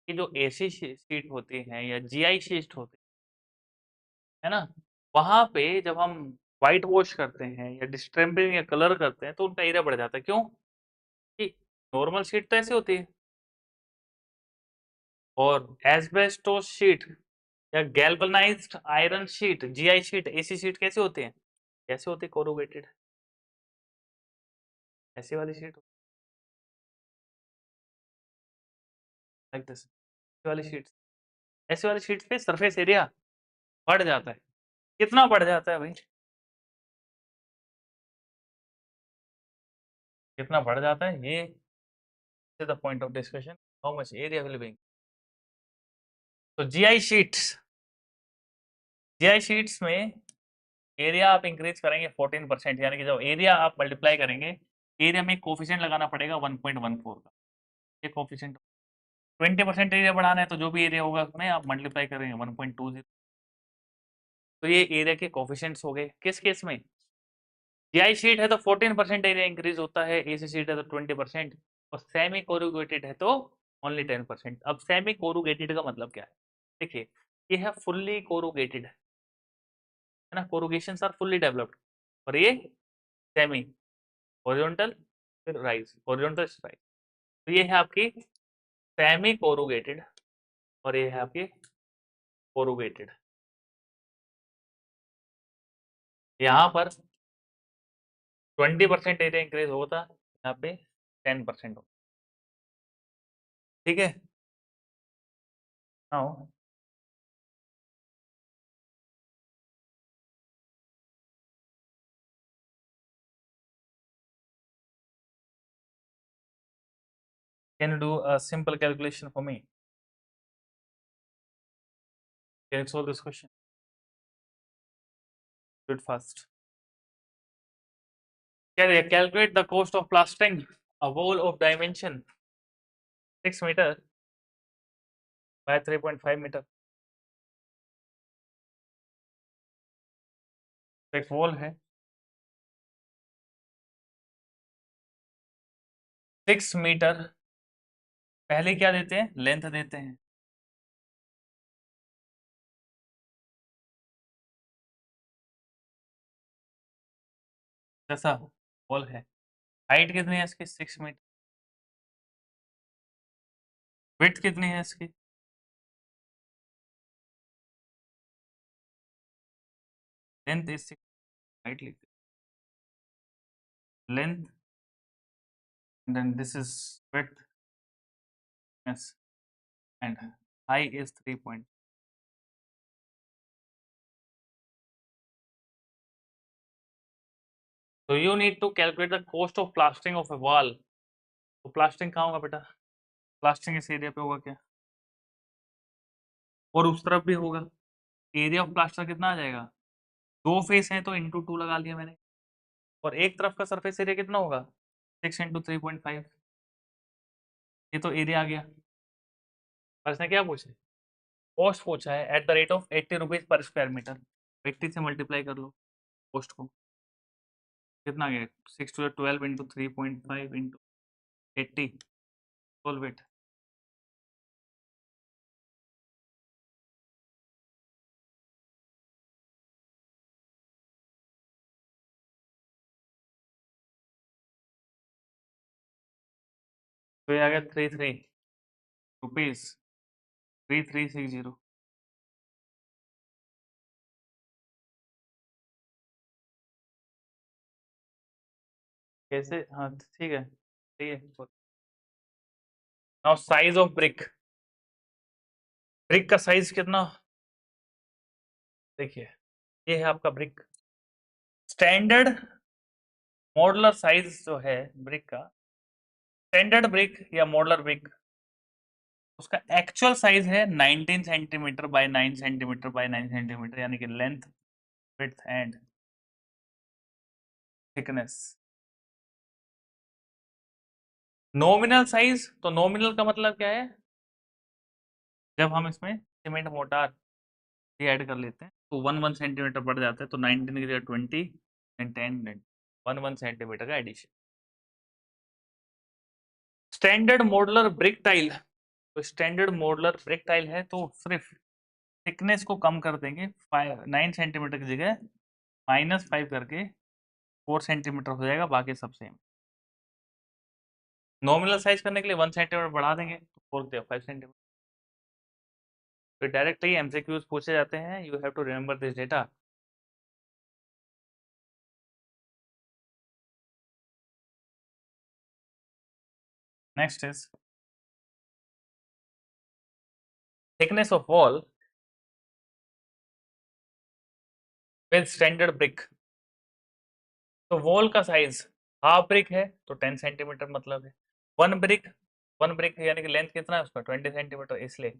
कि जो एसी शीट होती है या जीआई शीट होती है ना, वहां पे जब हम व्हाइट वॉश करते हैं या डिस्टेम्बरिंग या कलर करते हैं तो उनका एरिया बढ़ जाता है। क्यों? कि नॉर्मल शीट तो ऐसे होती है, और एस्बेस्टोस शीट या galvanised iron sheet, GI sheet, AC sheet कैसे होते हैं? कैसे होते? कोरुगेटेड, ऐसी वाली शीट, लाइक दिस वाली शीट। ऐसे वाली शीट पे सरफेस एरिया बढ़ जाता है। कितना बढ़ जाता है भाई? कितना बढ़ जाता है, ये is the point of discussion, how much area will be. तो जीआई शीट्स, जीआई शीट्स में एरिया आप इंक्रीज करेंगे 14%, यानी कि जब एरिया आप मल्टीप्लाई करेंगे, एरिया में कोफिशिएंट लगाना पड़ेगा 1.14 का, ये कोफिशिएंट। 20% एरिया बढ़ाना है तो जो भी एरिया होगा उसमें आप मल्टीप्लाई करेंगे 1.20। तो ये एरिया के कोफिशिएंट्स हो गए। किस केस में? जीआई शीट है तो 14% एरिया इंक्रीज होता है, एसी शीट है तो 20%, और सेमी कोरुगेटेड है तो ओनली 10%। अब सेमी कोरुगेटेड का मतलब क्या है? देखिए, ये है फुल्ली कोरुगेटेड, है ना, कोरुगेशंस आर फुल्ली डेवलप्ड, और ये सेमी, हॉरिजॉन्टल फिर राइज, हॉरिजॉन्टल राइज। तो ये है आपकी सेमी कोरुगेटेड और ये है आपकी कोरुगेटेड। यहाँ पर 20% एरिया इंक्रीज होता, यहाँ पे 10% हो, ठीक है। Now can you do a simple calculation for me? Can you solve this question? Do it fast. Calculate the cost of plastering a wall of dimension 6 meter by 3.5 metre. एक wall है 6 metre, पहले क्या देते हैं, length देते हैं। जैसा wall है, हाइट कितनी है इसकी, 6 मीटर। विड्थ कितनी है इसकी, लेंथ इज 6, हाइट लिखते हैं length, then this is width, yes, and high is 3 point. तो you need to calculate the cost of plastering of a wall. तो प्लास्टरिंग कहाँ होगा बेटा, प्लास्टरिंग इस एरिया पे होगा क्या, और उस तरफ भी होगा। एरिया ऑफ प्लास्टर कितना आ जाएगा, दो फेस हैं तो इंटू 2 लगा लिया मैंने, और एक तरफ का सरफेस एरिया कितना होगा, 6 इंटू 3.5, ये तो एरिया आ गया। और इसने क्या पूछा, कॉस्ट पूछा है at the rate of 80 rupees per square metre. 80 से मल्टीप्लाई कर लो कॉस्ट को, कितना गया, 6 to 12 into 3.5 into 80, solve it. तो ये आ गया 33 रुपीज 3360। कैसे, हाँ ठीक है, ठीक है। Now size of brick, brick का साइज कितना, देखिए ये है आपका ब्रिक, स्टैंडर्ड मॉडुलर साइज जो है ब्रिक का, स्टैंडर्ड ब्रिक या मॉडुलर ब्रिक, उसका एक्चुअल साइज है 19 centimetre bye 9 centimetre bye 9 centimetre, यानी कि length, width and thickness. Nominal size, तो नॉमिनल का मतलब क्या है, जब हम इसमें सीमेंट मोटार ये ऐड कर लेते हैं तो 1 सेंटीमीटर बढ़ जाता है, तो 19 की जगह 20 एंड 10 1 सेंटीमीटर का addition. Standard modular brick tile, तो स्टैंडर्ड मॉडुलर ब्रिक टाइल है तो सिर्फ थिकनेस को कम कर देंगे, 9 सेंटीमीटर की जगह -5 करके 4 सेंटीमीटर हो जाएगा, बाकी सब सेम। नॉमिनल साइज करने के लिए 1 सेंटीमीटर बढ़ा देंगे तो 5 सेंटीमीटर। तो डायरेक्टली एमसीक्यूज पूछे जाते हैं, you have to remember this data. Next is thickness of wall with standard brick. तो वॉल का साइज हाफ ब्रिक है तो 10 सेंटीमीटर मतलब है, वन ब्रिक यानी कि लेंथ कितना है उसका 20 सेंटीमीटर, इसलिए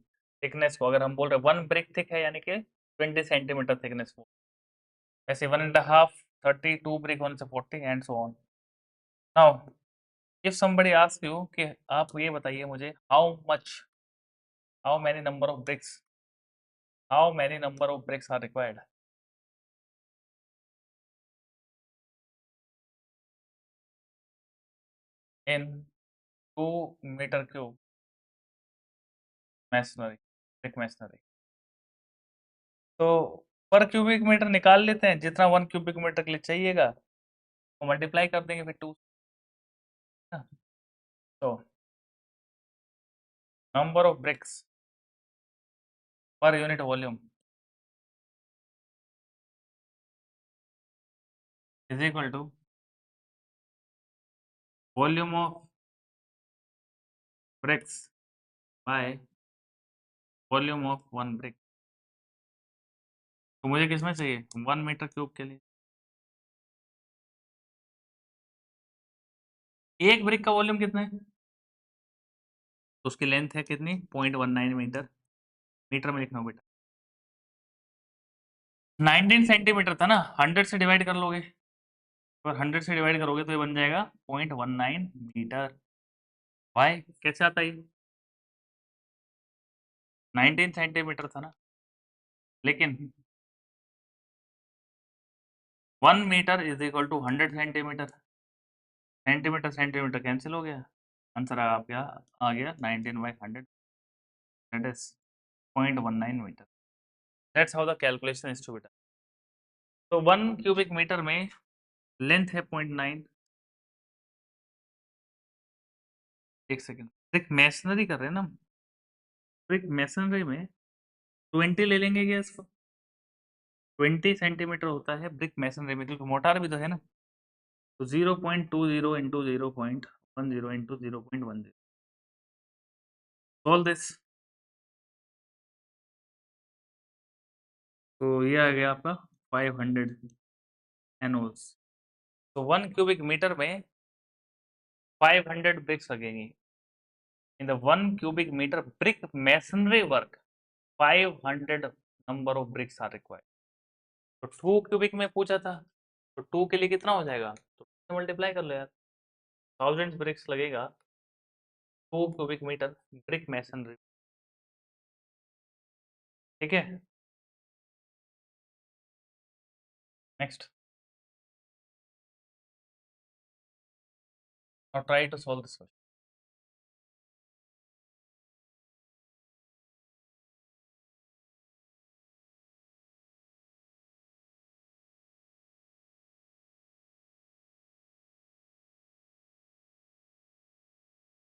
थिकनेस को अगर हम बोल रहे हैं वन ब्रिक थिक है यानी कि 20 सेंटीमीटर थिकनेस वो, ऐसे 1.5 32 ब्रिक 1 से 40 and so on. Now if somebody ask you कि आप ये बताइए मुझे how many number of bricks, how many number of bricks are required in 2 metre cube masonry, brick masonry. तो पर क्यूबिक मीटर निकाल लेते हैं, जितना 1 क्यूबिक मीटर के लिए चाहिएगा वो मल्टीप्लाई कर देंगे फिर 2। तो number of bricks per unit volume is equal to volume of bricks by volume of one brick. तो मुझे किसमें चाहिए, 1 मीटर क्यूब के लिए, एक ब्रिक का वॉल्यूम कितना है, तो उसकी लेंथ है कितनी 0.19 मीटर, मीटर में लिखना बेटा। 19 सेंटीमीटर था ना, 100 से डिवाइड कर लोगे, अगर 100 से डिवाइड करोगे तो ये बन जाएगा 0.19 मीटर। वाई कैसे आता है, 19 सेंटीमीटर था ना, लेकिन 1 metre is equal to 100 centimetre. Centimetre centimetre cancel हो गया, आंसर आ गया 19/100, that is 0.19 metre. That's how the calculation is to be done. तो 1 क्यूबिक मीटर में लेंथ है 0.9। एक सेकेंड, ब्रिक मैसनरी कर रहे हैं ना, ब्रिक मैसनरी में 20 ले लेंगे क्या इसको? 20 सेंटीमीटर होता है ब्रिक मैसनरी में, क्योंकि मोटार भी तो है ना। तो 0.20 इंटू 0.10 इंटू 0.10, सॉल्व दिस। तो ये आ गया आपका 500 एनोल्स। तो 1 क्यूबिक मीटर में 500 ब्रिक्स लगेंगी। In the 1 cubic meter brick masonry work 500 number of bricks are required। तो 2 क्यूबिक में पूछा था, तो 2 के लिए कितना हो जाएगा, तो मल्टीप्लाई कर लो यार, 1000 ब्रिक्स लगेगा 2 क्यूबिक मीटर ब्रिक मैसनरी। ठीक है, next, now try to solve this question.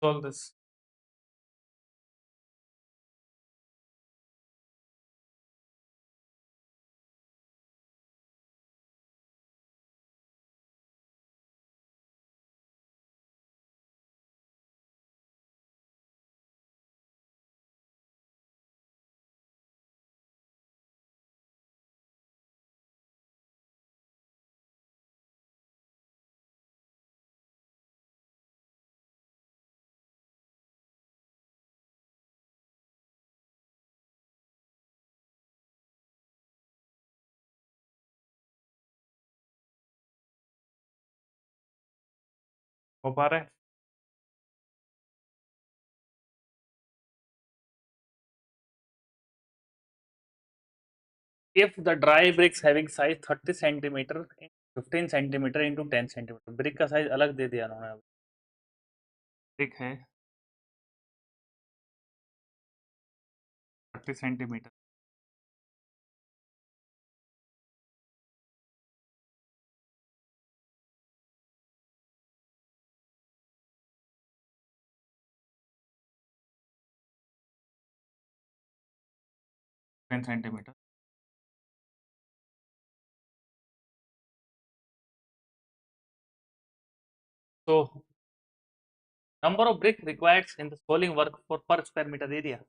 Solve this. हो पा रहा है? If the dry bricks having size 30 centimeter, 15 centimeter into 10 centimeter, brick का साइज अलग दे दिया उन्होंने। ब्रिक है 30 सेंटीमीटर, सेंटीमीटर। तो number of brick required in the soling work for per square meter area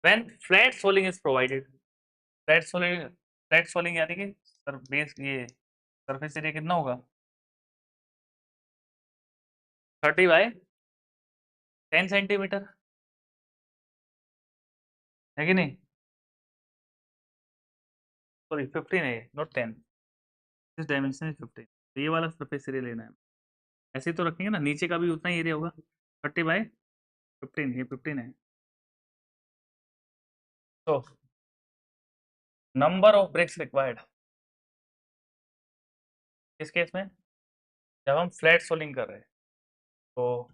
when flat soling is provided। Flat soling, flat soling यानी कि sir base ये surface area कितना होगा, 30/10 सेंटीमीटर, है कि नहीं? सॉरी 15 है, नॉट 10, दिस डायमेंशन इज 15। तो ये वाला सरफेस एरिया लेना है, ऐसे ही तो रखेंगे ना, नीचे का भी उतना ही एरिया होगा, 30/15, ये 15 है। तो नंबर ऑफ ब्रिक्स रिक्वायर्ड इस केस में, जब हम फ्लैट सोलिंग कर रहे हैं, तो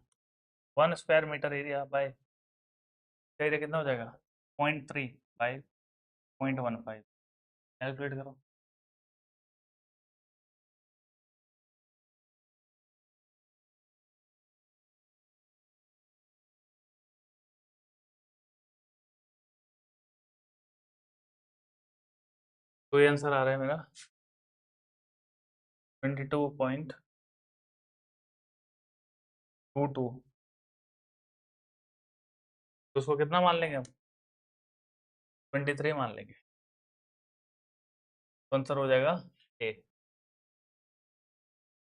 1 square metre area by area कितना हो जाएगा, 0.3/0.15, कैलकुलेट करो। तो ये आंसर आ रहा है मेरा 22.22। तो उसको कितना मान लेंगे हम, 23 मान लेंगे, तो आंसर हो जाएगा ए।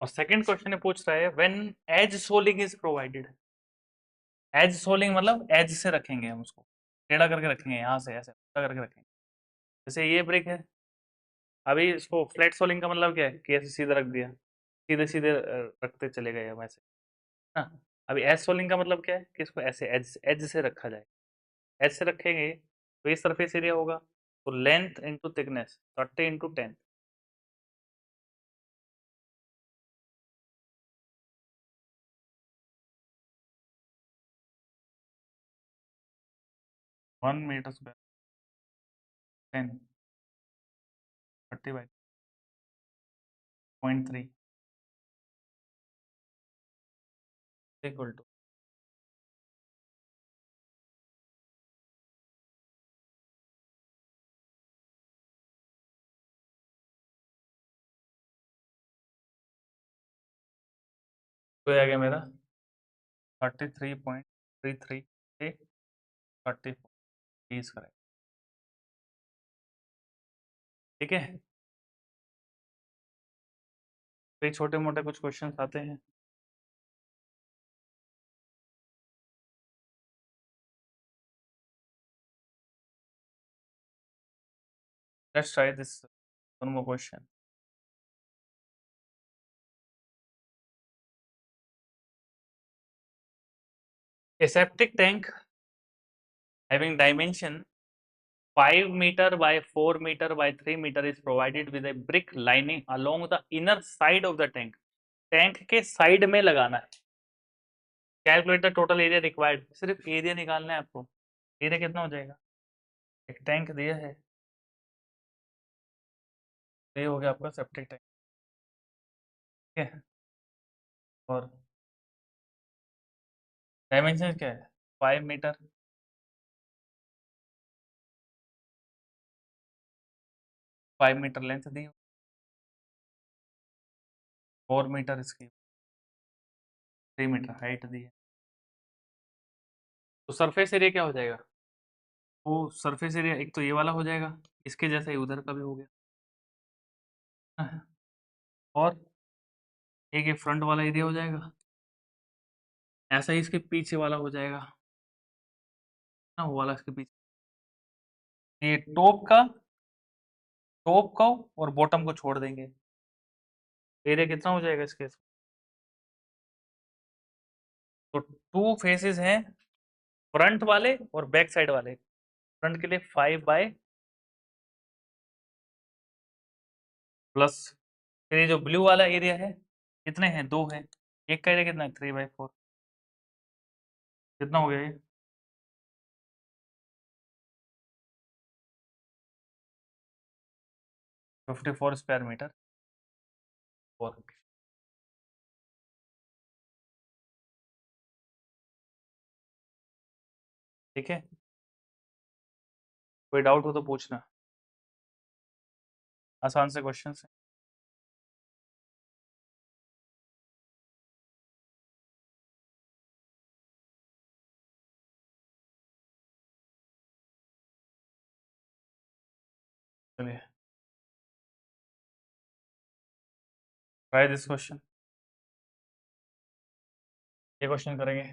और सेकंड क्वेश्चन में पूछ रहा है when edge soling is provided. Edge soling मतलब एज से रखेंगे हम उसको, टेढ़ा करके रखेंगे, यहाँ से ऐसे टेढ़ा करके रखेंगे। जैसे ये ब्रिक है, अभी इसको फ्लैट सोलिंग का मतलब क्या है कि ऐसे सीधा रख दिया, सीधे सीधे रखते चले गए हम ऐसे ना। अभी एज सोलिंग का मतलब क्या है कि इसको ऐसे एज एज से रखा जाए, ऐसे रखेंगे तो ये सरफेस एरिया होगा। तो length into thickness 30 into 10, 1 metre square 10 30/0.3 equal to, तो ये आ गया मेरा 33.33 से 30 करें। ठीक है, तो ये छोटे मोटे कुछ क्वेश्चन आते हैं। Let's try this one more question. A septic tank having dimension 5 meter by 4 meter by 3 meter is provided with a brick lining along the inner side of the tank. Tank के side में लगाना है। Calculate the total area required, सिर्फ area निकालना है आपको। Area कितना हो जाएगा, एक टैंक दिया है, ये हो गया आपका सेप्टिक टैंक। ठीक है, और डायमेंशन क्या है, 5 मीटर, 5 मीटर लेंथ दी, 4 मीटर इसकी, 3 मीटर हाइट दी है। तो सरफेस एरिया क्या हो जाएगा, वो सरफेस एरिया एक तो ये वाला हो जाएगा, इसके जैसा ही उधर का भी हो गया। और एक ये फ्रंट वाला एरिया हो जाएगा, ऐसा ही इसके पीछे वाला हो जाएगा ना, वो वाला इसके पीछे। ये टॉप का और बॉटम को छोड़ देंगे, एरिया कितना हो जाएगा इसके। तो टू फेसेस हैं, फ्रंट वाले और बैक साइड वाले। फ्रंट के लिए 5 बाय प्लस, फिर ये जो ब्लू वाला एरिया है, कितने हैं, 2 हैं, एक का एरिया कितना है, 3/4, कितना हो गया ये, 54 स्क्वायर मीटर। और ठीक है, कोई डाउट हो तो पूछना, आसान से क्वेश्चन है। चलिए ट्राई दिस क्वेश्चन, ये क्वेश्चन करेंगे।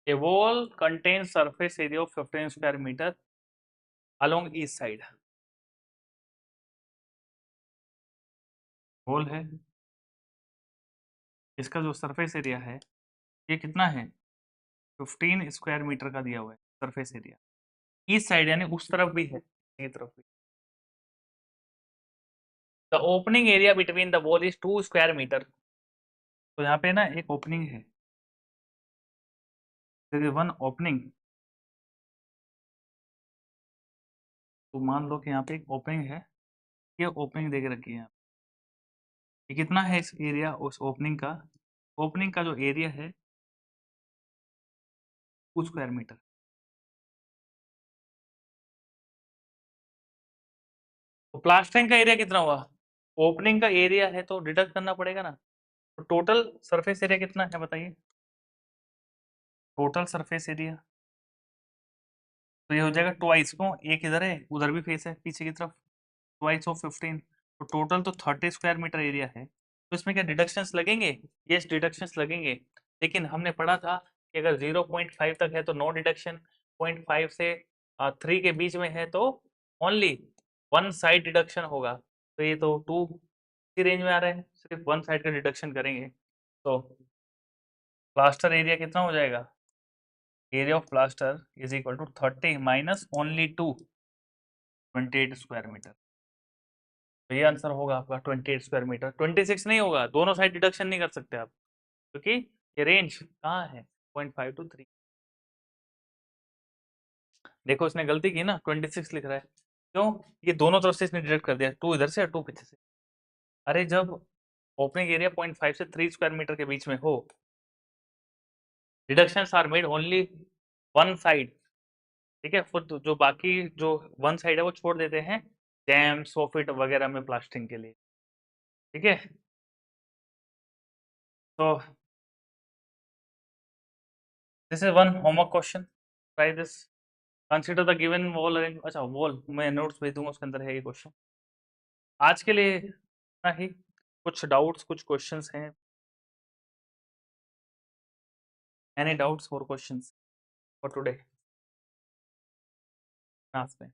A wall contains surface area of 15 square meter along east side. Wall है, इसका जो सरफेस एरिया है ये कितना है, 15 स्क्वायर मीटर का दिया हुआ है सरफेस एरिया। ईस्ट साइड यानी उस तरफ भी है, ये तरफ भी। The opening area between the wall is 2 square metre. तो यहाँ पे ना एक ओपनिंग है, देयर इज वन ओपनिंग। तो मान लो कि यहाँ पे एक ओपनिंग है, ये ओपनिंग दे के रखी है। ये कितना है इस एरिया उस ओपनिंग का, ओपनिंग का जो एरिया है 2 स्क्वायर मीटर। तो प्लास्टरिंग का एरिया कितना हुआ, ओपनिंग का एरिया है तो डिडक्ट करना पड़ेगा ना। तो टोटल सरफेस एरिया कितना है बताइए, टोटल सरफेस एरिया तो ये हो जाएगा ट्वाइस, क्यों, एक इधर है उधर भी फेस है पीछे की तरफ, ट्वाइस ऑफ 15। तो टोटल तो 30 स्क्वायर मीटर एरिया है। तो इसमें क्या डिडक्शंस लगेंगे, यस डिडक्शंस लगेंगे। लेकिन हमने पढ़ा था कि अगर 0.5 तक है तो नो डिडक्शन, 0.5 से 3 के बीच में है तो ओनली वन साइड डिडक्शन होगा। तो ये तो 2 की रेंज में आ रहा है, सिर्फ वन साइड का डिडक्शन करेंगे। तो प्लास्टर एरिया कितना हो जाएगा, area of plaster is equal to 30 minus only 2, 28 square metre. तो ये आंसर होगा आपका 28 स्क्वायर मीटर, 26 नहीं होगा, दोनों साइड डिडक्शन नहीं कर सकते आप, क्योंकि ये रेंज कहाँ है 0.5 to 3। देखो इसने गलती की ना, 26 लिख रहा है, क्यों, ये दोनों तरफ से इसने डिडक्ट कर दिया, 2 इधर से और 2 पीछे से। अरे जब ओपनिंग एरिया 0.5 से 3 स्क्वायर मीटर के बीच में हो, deductions are made only one side, ठीक है, फिर जो बाकी जो वन साइड है वो छोड़ देते हैं जैम सोफिट वगैरह में प्लास्टरिंग के लिए, ठीक है। तो this is one homework question, try this, consider the given wall arrange, अच्छा वॉल मैं नोट्स भेज दूंगा, उसके अंदर है ये क्वेश्चन। आज के लिए इतना ही, कुछ डाउट्स कुछ क्वेश्चंस हैं, एनी डाउट्स और questions for today, ask me.